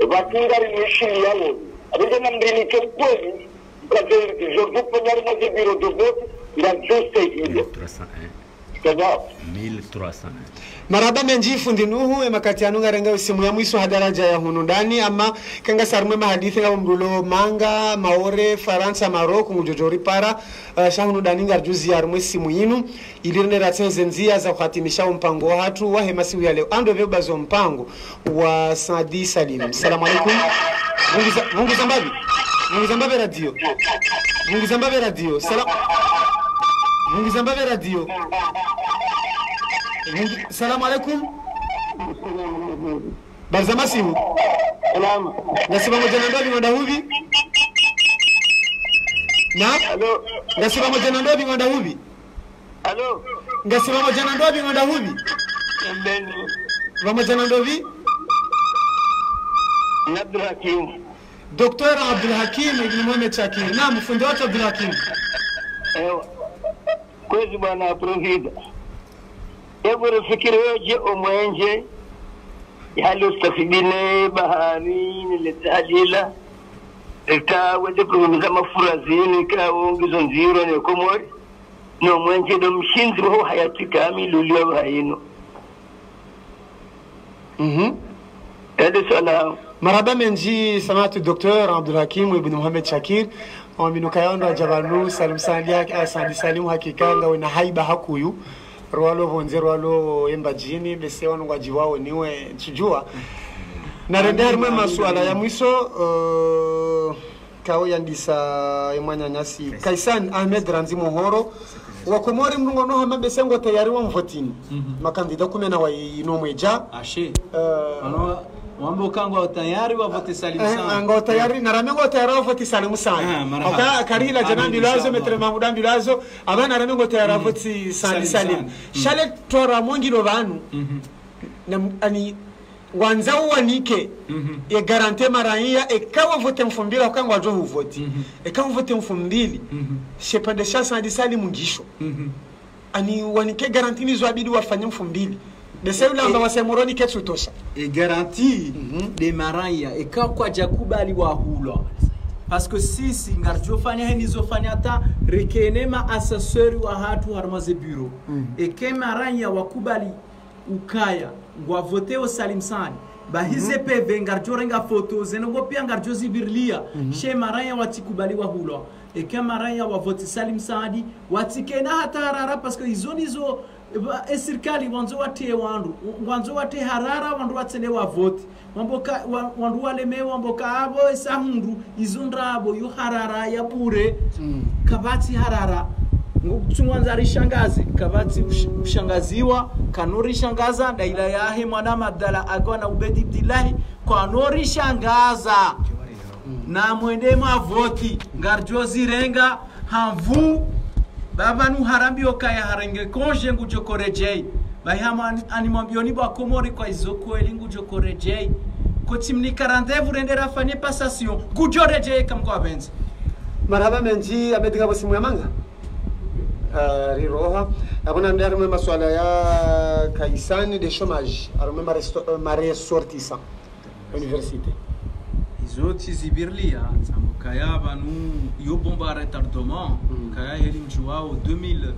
bakingari mishili yao arije namdini kweli kaje jodu panyari mo biro de vote la juste ile 1300 maraba menji fundi nuhu emakati anu ngarenga simu ya mwiso hadaraja ya hunu ndani ama kanga sarmwe mahadithi nga mdulo manga maore Faransa Maroko mujojori para shahunu ndani ngarjuzi ya rumwe simu yinu ilirne rateze nzia za kuhatimisha mpango wa hatu wa hemasi ya leo ando vebazo mpango wa Saadi Salim. Salamu alaikum. Mungu zambabi. Mungu zambabe radio. Mungu zambabe radio. Mungu zambabe radio. Salamu alaikum. Barzama simu. Salam. Nasiba moja na ndobi ng'onda huvi? Na? Hello. Nasiba moja na ndobi ng'onda huvi? Hello. Nasiba moja na ndobi ng'onda huvi? Mbeni. Pamoja na ndobi? Abdul Hakim. Dr. Abdul Hakim ibn Mohamed Shakir. Naam, fundi watu Abdul Hakim. Ewa. Kwezi bwana Profida. Hebu fikiri weje omwenje hali ustafidine bahari niletajila weze kuumiza mafura zini kaongizo nziro ne komori no mwenje do mshinzi ho hayati kamili ulio bahino Salam. Marhaba menji samatu Dr. Abdul Hakim ibn Muhammad Shakir waminuka yondo jabanu salim salim hakika nga wina haiba hakuyu rwalo vonze rwalo emba jini bese wanu wajiwao niwe tujua na render mwe masuala ya mwiso kao yandisa imanya nyasi Kaisan Ahmed Ranzi Mohoro wakomori mnungo no hama bese ngo tayari wa mvotini makandida kumena wa inomweja ashe wambo kangwa tayari wa vote Salim sana ngo tayari naramengo tayari wa vote Salim sana aka karila janandi lazo metre mahmudambi lazo abana naramengo tayari wa vote Salim shale tora mongiro banu na ani wanza wanike e garante marania e kawa vote mfumbili akangwa jo vote e kawa vote mfumbili shepande chance na Salim ngisho ani wanike garantini zo abidi wafanye mfumbili de seula amba wasemoroni ketsu tosha e garantie de maranya e kwa jakubali wa hulwa parce que sisi ngarjofanya henizofanya ta rekenema assesseur wa hatu harmaze bureau e ke maranya wakubali ukaya ngwa vote o Salim Sani ba hize PV ngarjorenga photo zenongo pia ngarjozi birlia she maranya watikubali wa hulwa e ke maranya wa vote Salim Sani watikena hata harara parce que izonizo serikali wanzo wate harara wandu watsene wa vote wamboka wandu walemewa wamboka abo esahundu izundrabo yo harara ya bure kabati harara ngumwanza rishangazi kabati ushangaziwa kanori shangaza ndaila yahe mwana madala agona ubedi billahi kanori shangaza na mwende mavoti ngarjozi renga hamvu baba nu harambi okaya harenge konje ngujokorejei bayama animambioni ba komori kwa izoko elingu jokorejei ko timni 40 rendera fanye passation ngujorejei kamko abenzi marhaba menji amedinga bosimu ya manga riroha abona ndarme maswala ya Kaisan de chômage arme mare sortissa université izoti zibirlia kaya banu yo bomba retardement kaya heli mjuao 2000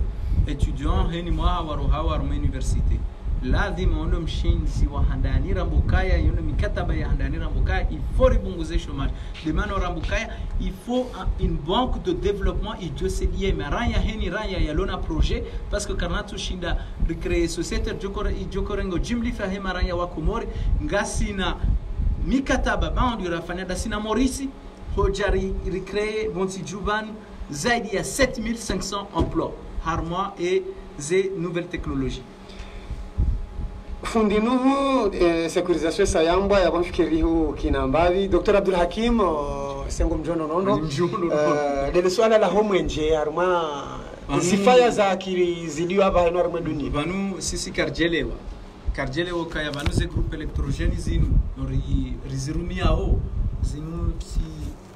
étudiants heni mwa waroha université lazima ondo mshinzi wa handani rambukaya yono mikataba ya handani rambukaya il faut ribunguze chômage de mano rambukaya il faut une banque de développement et je sais lié mais ranya heni ranya ya lona projet parce que karnatu shinda recréer société jokorengo jimli fahema ranya wa Komori ngasina mikataba bandi rafanya dasina Morisi hojari recréer bonti juban zaidi ya 7500 emplois par mois et des nouvelles technologies fundinuhu sécurisation sayamba ya bonfikirihu kinambavi Dr. Abdul Hakim sengo mjono nondo de swala la homwenje harma sifaya za akili ziliwa hapa hano harma dunia banu sisi karjelewa kaya banu ze groupe électrogène zinu rizirumiao zinu si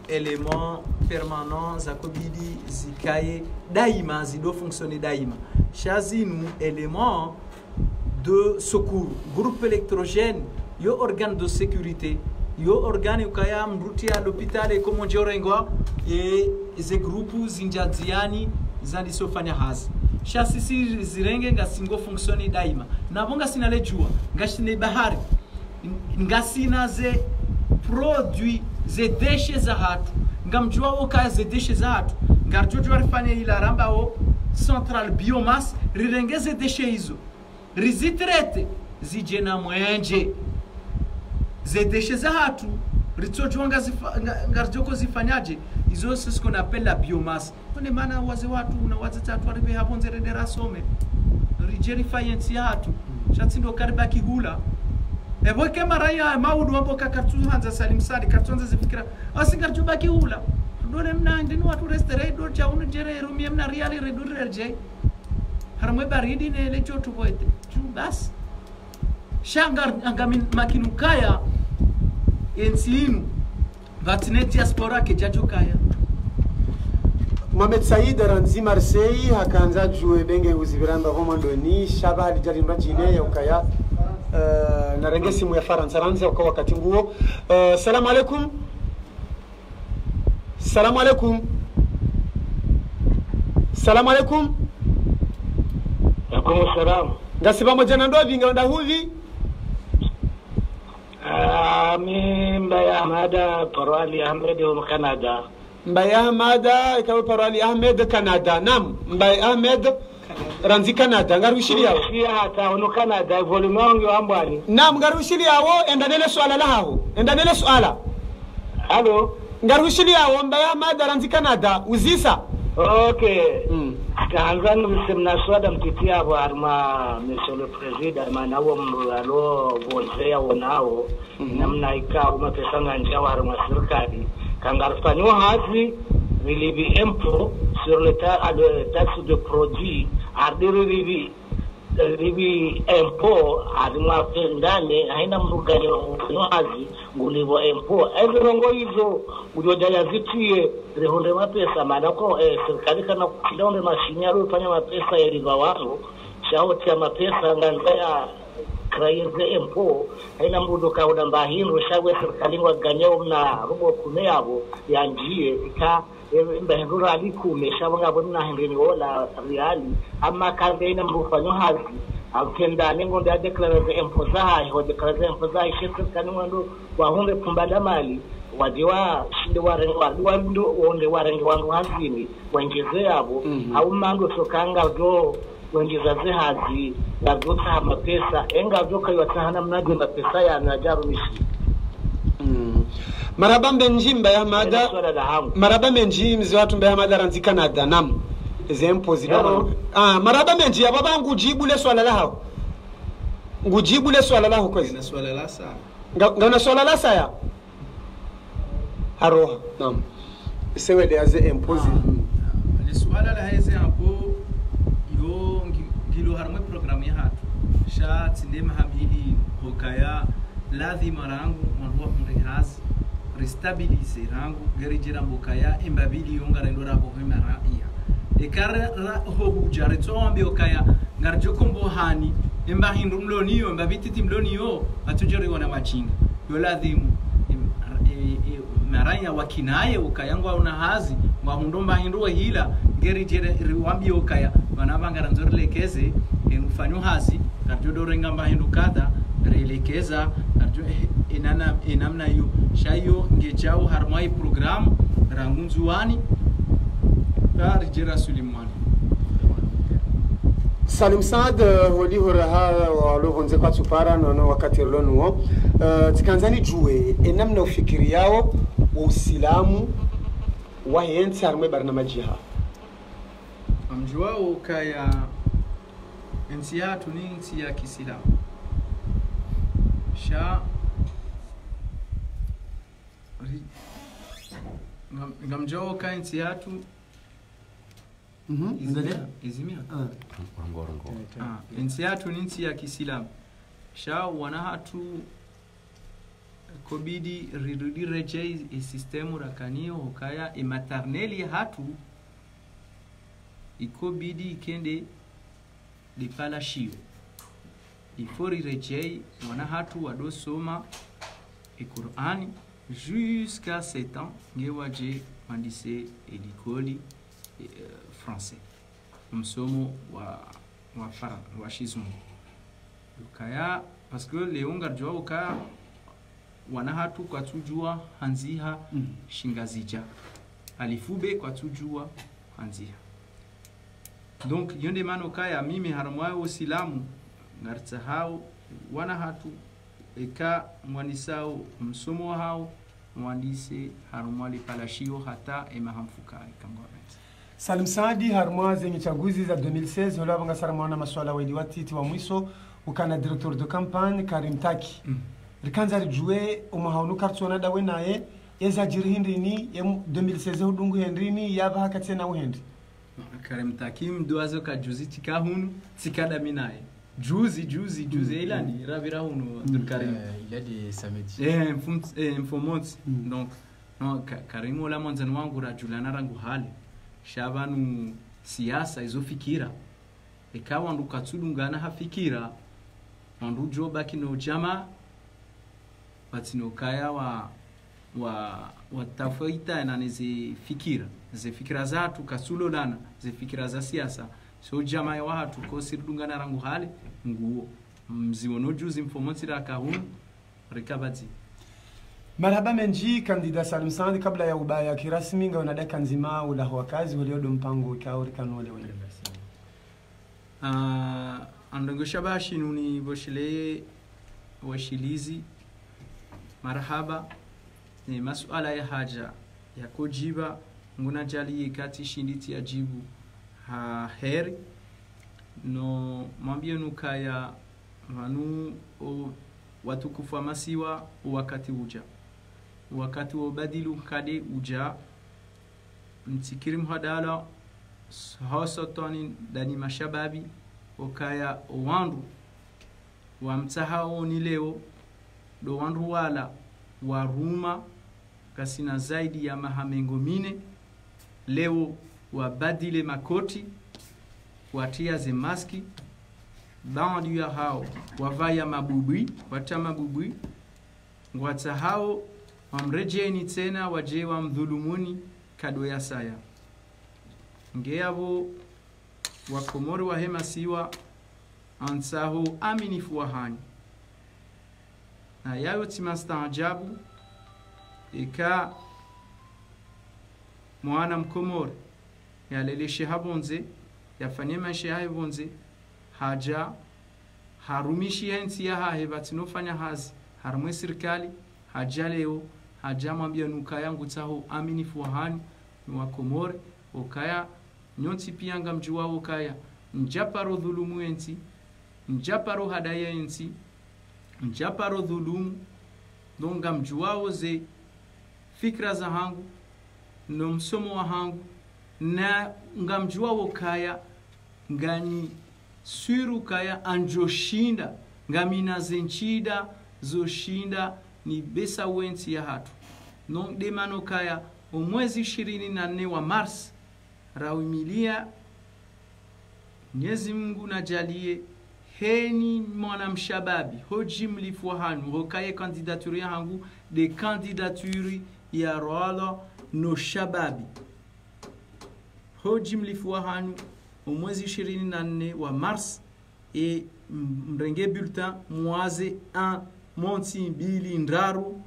élément permanent za kobidi zikaye daima zido fonctionner daima chazinu élément de secours groupe électrogène yo organe de sécurité yo organe ukaya mruti à l'hôpital et comme njorengwa et ze groupe zinjadziani zandi sofanya hazi chasisi zirenge ngasingo fonctionner daima nabonga sinalejua ngashine bahari ngasina ze produit ze déchets za hatu ngamjua ukaya ze déchets za hatu ngarjojo rifanye ila rambao central biomasse rirengeze déchets hizo rizitrete zijena mwenje ze déchets za hatu ritsojuanga ngarjoko zifanyaje izo sisi qu'on appelle la biomasse none maana waze watu na waze tatu aribe hapo nzerendera some rijeri fayensi hatu chatindo kariba kihula ebo kama ya maudu hapo kakatu hanza Salim Sadi kartonza zifikira asingarjuba kihula dole mna ndinu watu restere do cha unjere rumie mna reali redurerje haramwe baridi ne lecho tuboete tu bas shangar angamin makinukaya ensinu vatineti diaspora ke jajokaya Mohamed Said Ranzi Marseille hakanza jue benge uzibiranda homandoni shaba alijari mrajine ya ukaya na renge simu ya Faransa Ranzi kwa wakati nguo salamu alaikum salamu alaikum salamu alaikum Alaykum salam ngasiba moja na ndo vinga nda huvi Mi Mbaya Ahmada Parwali Ahmed wa Canada. Mbaya Ahmada ikawe Parwali Ahmed Canada. Nam Mbaya Ahmed ranzi Canada ngarushiri yawo. Shia hata ono Canada volume wangu ambwani. Nam ngarushiri yawo endanele swala lahawo. Endanele swala. Halo. Ngarushiri yawo Mbaya Ahmad ranzi Canada uzisa. Okay. Kaanzani msemna swada mtitia wa arma Monsieur le Président manawo mbalo bonzea wonao namna ikawa mapesanga njawa arma serikali kangarfanywa hazi vilibi impôt sur le taxe de produit adiri ribi impôt arma ndani haina mrugani wa hazi ngulivo impôt ezirongo hizo ujoja zitie rehonde mapesa maana kwa serikali kana kidonde mashinyaro ufanya mapesa yaliva watu shauti ya mapesa nganzaya kraize impôt haina mrudo kauda mbahinro shawe serikali ngwaganyao na robo kumeyabo yanjie ika mbahindura alikume shabanga bona hindeni wala reali ama kande ina mrufanyo hazi akenda ningo nda declare impôt zaha ho declare impôt zaha serikali ngwando wahunde pumbada mali wadiwa shinde warenga ndo onde warenga wangu hazini wengeze abo au mango sokanga do wengeza zehazi lazota mapesa enga doka yatahana mnage mapesa ya najaru mishi maraba mbenjimba ya mada maraba menji mzi watu mbe mada ranzi Canada nam zempo zidaro maraba menji ya babangu jibu le swala lao ngujibu le swala lao kwezi na swala la saa ngana swala la saa ya haroha nam sewe de aze imposi le swala la heze hapo yo ngilo harmwe programu ya hatu sha tindema habili hokaya lazima rangu mwanwa mrehazi restabilize rangu gerijira mbokaya imbabili yonga rendora bo hemara iya ekara ho hujare to ambe okaya ngarjo kombo hani emba hindu mloniyo mbabiti timloniyo atujori wana machinga yo lazimu maraya wakinaye ukayangwa una hazi ngahundomba hindu hila gerijira riwambi okaya banabangara nzorlekeze enufanywa hazi karjo renga mbahindu kada relekeza karjo enamna hiyo shayo ngechao harmai program rangunzuani rijira sulimani Salim Saad holi horaha walo honze kwa tsupara no wakati lonuo tikanzani juwe enamna ufikiri yao wa Uislamu wa yensi harmai barnamaji ha amjuao kaya ensi yatu ni ensi ya Kiislamu sha ngamjao kaya ensi yatu izimia ensi yatu ni ensi ya Kiislamu sha wana hatu kobidi rirudi rejei sistemu rakanio hokaya materneli hatu ikobidi ikende lipala shio ifori rejei wana hatu wadosoma Qur'ani jusqu'à 7 ans ngewaje mandise elikoli français msomo wa shizmu ukaya parce que leonga jwa ukaya wana hatu kwa tujua hanziha shingazija alifube kwa tujua hanziha donc yonde mano kaya mimi haramwayo Uislamu ngartsahau wana hatu eka mwanisao msomo hao mwandise harumwali palashio hata emahamfukai kangwa Salim Saadi harmwa zenye chaguzi za 2016 wala banga saramwana maswala wali watiti wa mwiso ukana directeur de campagne Karim Taki rikanza rijue umahawnu kartsona dawe naye yeza jirihindi ni 2016 hudungu hendrini yaba hakatsena uhendi Karim Taki mduazo ka juzi tikahunu tikada minaye juzi ilani ravira hunu Abdul Karim il a des samedi informants donc no Karim wala mwanzani wangu rajulana rangu hali shabanu siasa izofikira ikawa ndukatsulungana hafikira ndujo baki no jama batino kaya wa tafaita na neze fikira zatu kasulo lana ze fikira za siasa so jama ya watu ko sirdungana rangu hali nguo mziono juzi informants ra kahunu rikabati. Marhaba menji kandida Salim Sandi, kabla ya ubaya kirasmi nga unadaka nzima ula wakazi waliodo mpango ikauri kanole wale. Andongo shabashi nuni boshile washilizi marhaba ni masuala ya haja ya kujiba nguna jali kati shinditi ya jibu ha heri no mwambie nukaya manu watukufu wa masiwa wakati uja wakati wa badilu kade uja mtikiri mhadala hasatani dani mashababi wakaya wandu wa mtahao ni leo do wandu wala waruma kasina zaidi ya mahamengo mine leo wabadile makoti watia ze maski baadhi ya hao wavaya mabubui wata mabubui ngwata hao wamrejeni tena waje wa mdhulumuni kado ya saya ngeabo wakomori wa hema siwa ansaho aminifu wahani na yayo timastaajabu ika mwana mkomori yaleleshe habonze yafanye maisha yae bonze haja harumishi hensi ya hae batinofanya hazi harumwe serikali haja leo haja mwambia nukaya ngutaho aminifu wahani wa komori okaya nyonti pianga mjuwa okaya njaparo dhulumu enti njaparo hadaya enti njaparo dhulumu donga mjuwa ze fikra za hangu no msomo wa hangu na ngamjua wokaya ngani suru kaya anjoshinda ngamina zenchida zoshinda ni besa wenti ya hatu no demano kaya umwezi 24 wa Mars rawimilia Mwenyezi Mungu najalie heni mwana mshababi hoji mlifu hanu hokaye kandidaturi hangu de kandidaturi ya roala no shababi hoji mlifu hanu umwezi 24 wa Mars e mrenge bulletin mwaze 1 monti mbili ndaru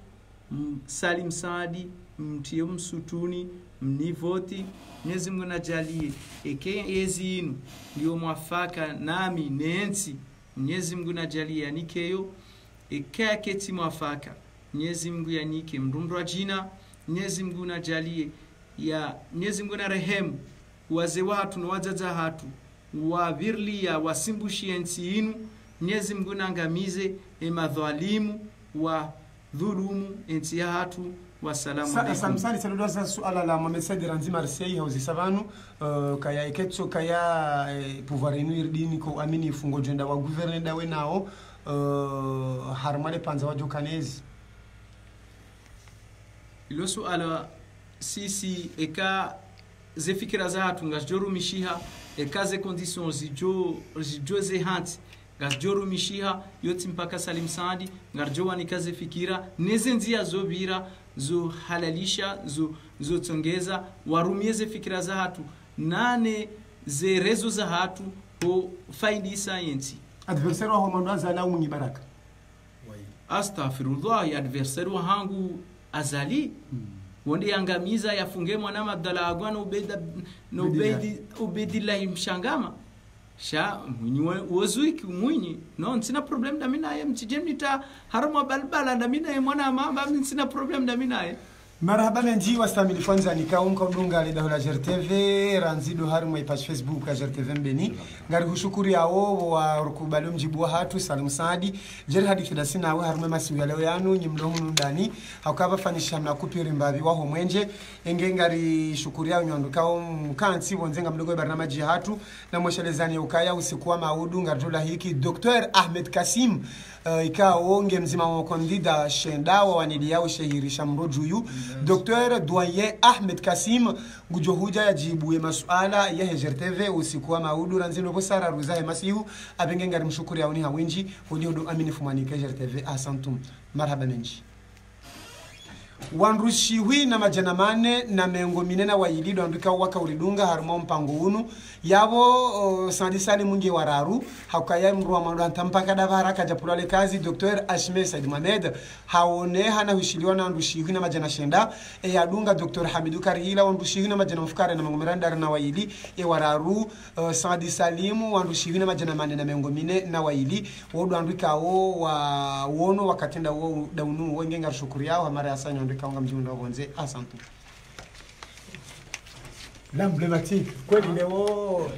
Salim Sandi mtio msutuni mnivoti Mwenyezi Mungu najalie eke ezinu ndio mwafaka nami nensi Mwenyezi Mungu najalie yanikeyo eke aketi mwafaka Mwenyezi Mungu yanike mrundwa jina Mwenyezi Mungu najalie ya Mwenyezi Mungu na rehemu waze watu na wajaja hatu wavirlia wasimbushi ensi inu Mwenyezi Mungu nangamize emadhalimu wa dhulumu ensi ya hatu. Wassalamu alaikum. Samsani saludo za suala la Mohamed Said Ranzi Marseille hauzi savanu kaya iketso kaya pouvoir inuir dini ko amini fungo jenda wa gouverneur dawe nao harmale panza wa jokanezi ilo suala sisi eka ze fikira za hatu ngajoro mishiha eka ze conditions zijo ze hanti ngajoro mishiha yoti mpaka Salim Sandi ngarjowa nikaze fikira neze nzia zobira zo halalisha zo tongeza warumieze fikira za hatu nane ze rezo za hatu ho faidi science adversaire wa mwandaza la umunyi baraka astaghfirullah ya adversaire wa hangu azali wonde yangamiza yafunge mwana madala agwana ubedi la mshangama sha mwinyi wozuiki mwinyi no sina problem da minaye mtijemnita harama balbala da minaye mwana mamba sina problem da minaye. Marhaba menji wastamili kwanza nikaunka udunga le dahola JRTV ranzido harimo ipage Facebook ya JRTV mbeni ngari hushukuri yao wa rukubalo mjibu hatu Salim Sandi jeri hadithi da sina wa harimo masiwi leo yanu nyimlohu ndani hakaba fanisha na kupiri mbavi wa homwenje enge ngari shukuri yao nyondukao mkansi wonzenga mdogo barnamaji hatu na mweshelezani ukaya usikuwa maudu ngarjola hiki Dr. Ahmed Kasim ikaonge mzima wa kondida shendawa wanidi yao shehirisha mrojuyu Dr. Doyen Ahmed Kasim gujohuja yajibu ya masuala ya JRTV usikuwa maudu ranzino busara ruzahe masihu abenge ngari mshukuri yaoni hawinji hodi hodo amini fumanike JRTV asantum marhaba menji wanrushiwi na majana mane na mengo minena wa ilido andika waka uridunga harimo mpango unu yabo sandisani mungi wararu hakaya mruwa mando antampaka davara kajapulale kazi Dr. Ashme Said Mohamed haone hana hushiliwa na andushiwi na majana shenda yadunga Dr. Hamidu Karihila wandushiwi na majana mfukare na mengomiranda na waili wararu sandisalimu wandushiwi na majana mane na mengo mine na waili wodu andika wa wono wakatenda wo daunu wengenga shukuri yao hamara asanyo andika wanga mjimu gonze asantu l'emblématique kweli leo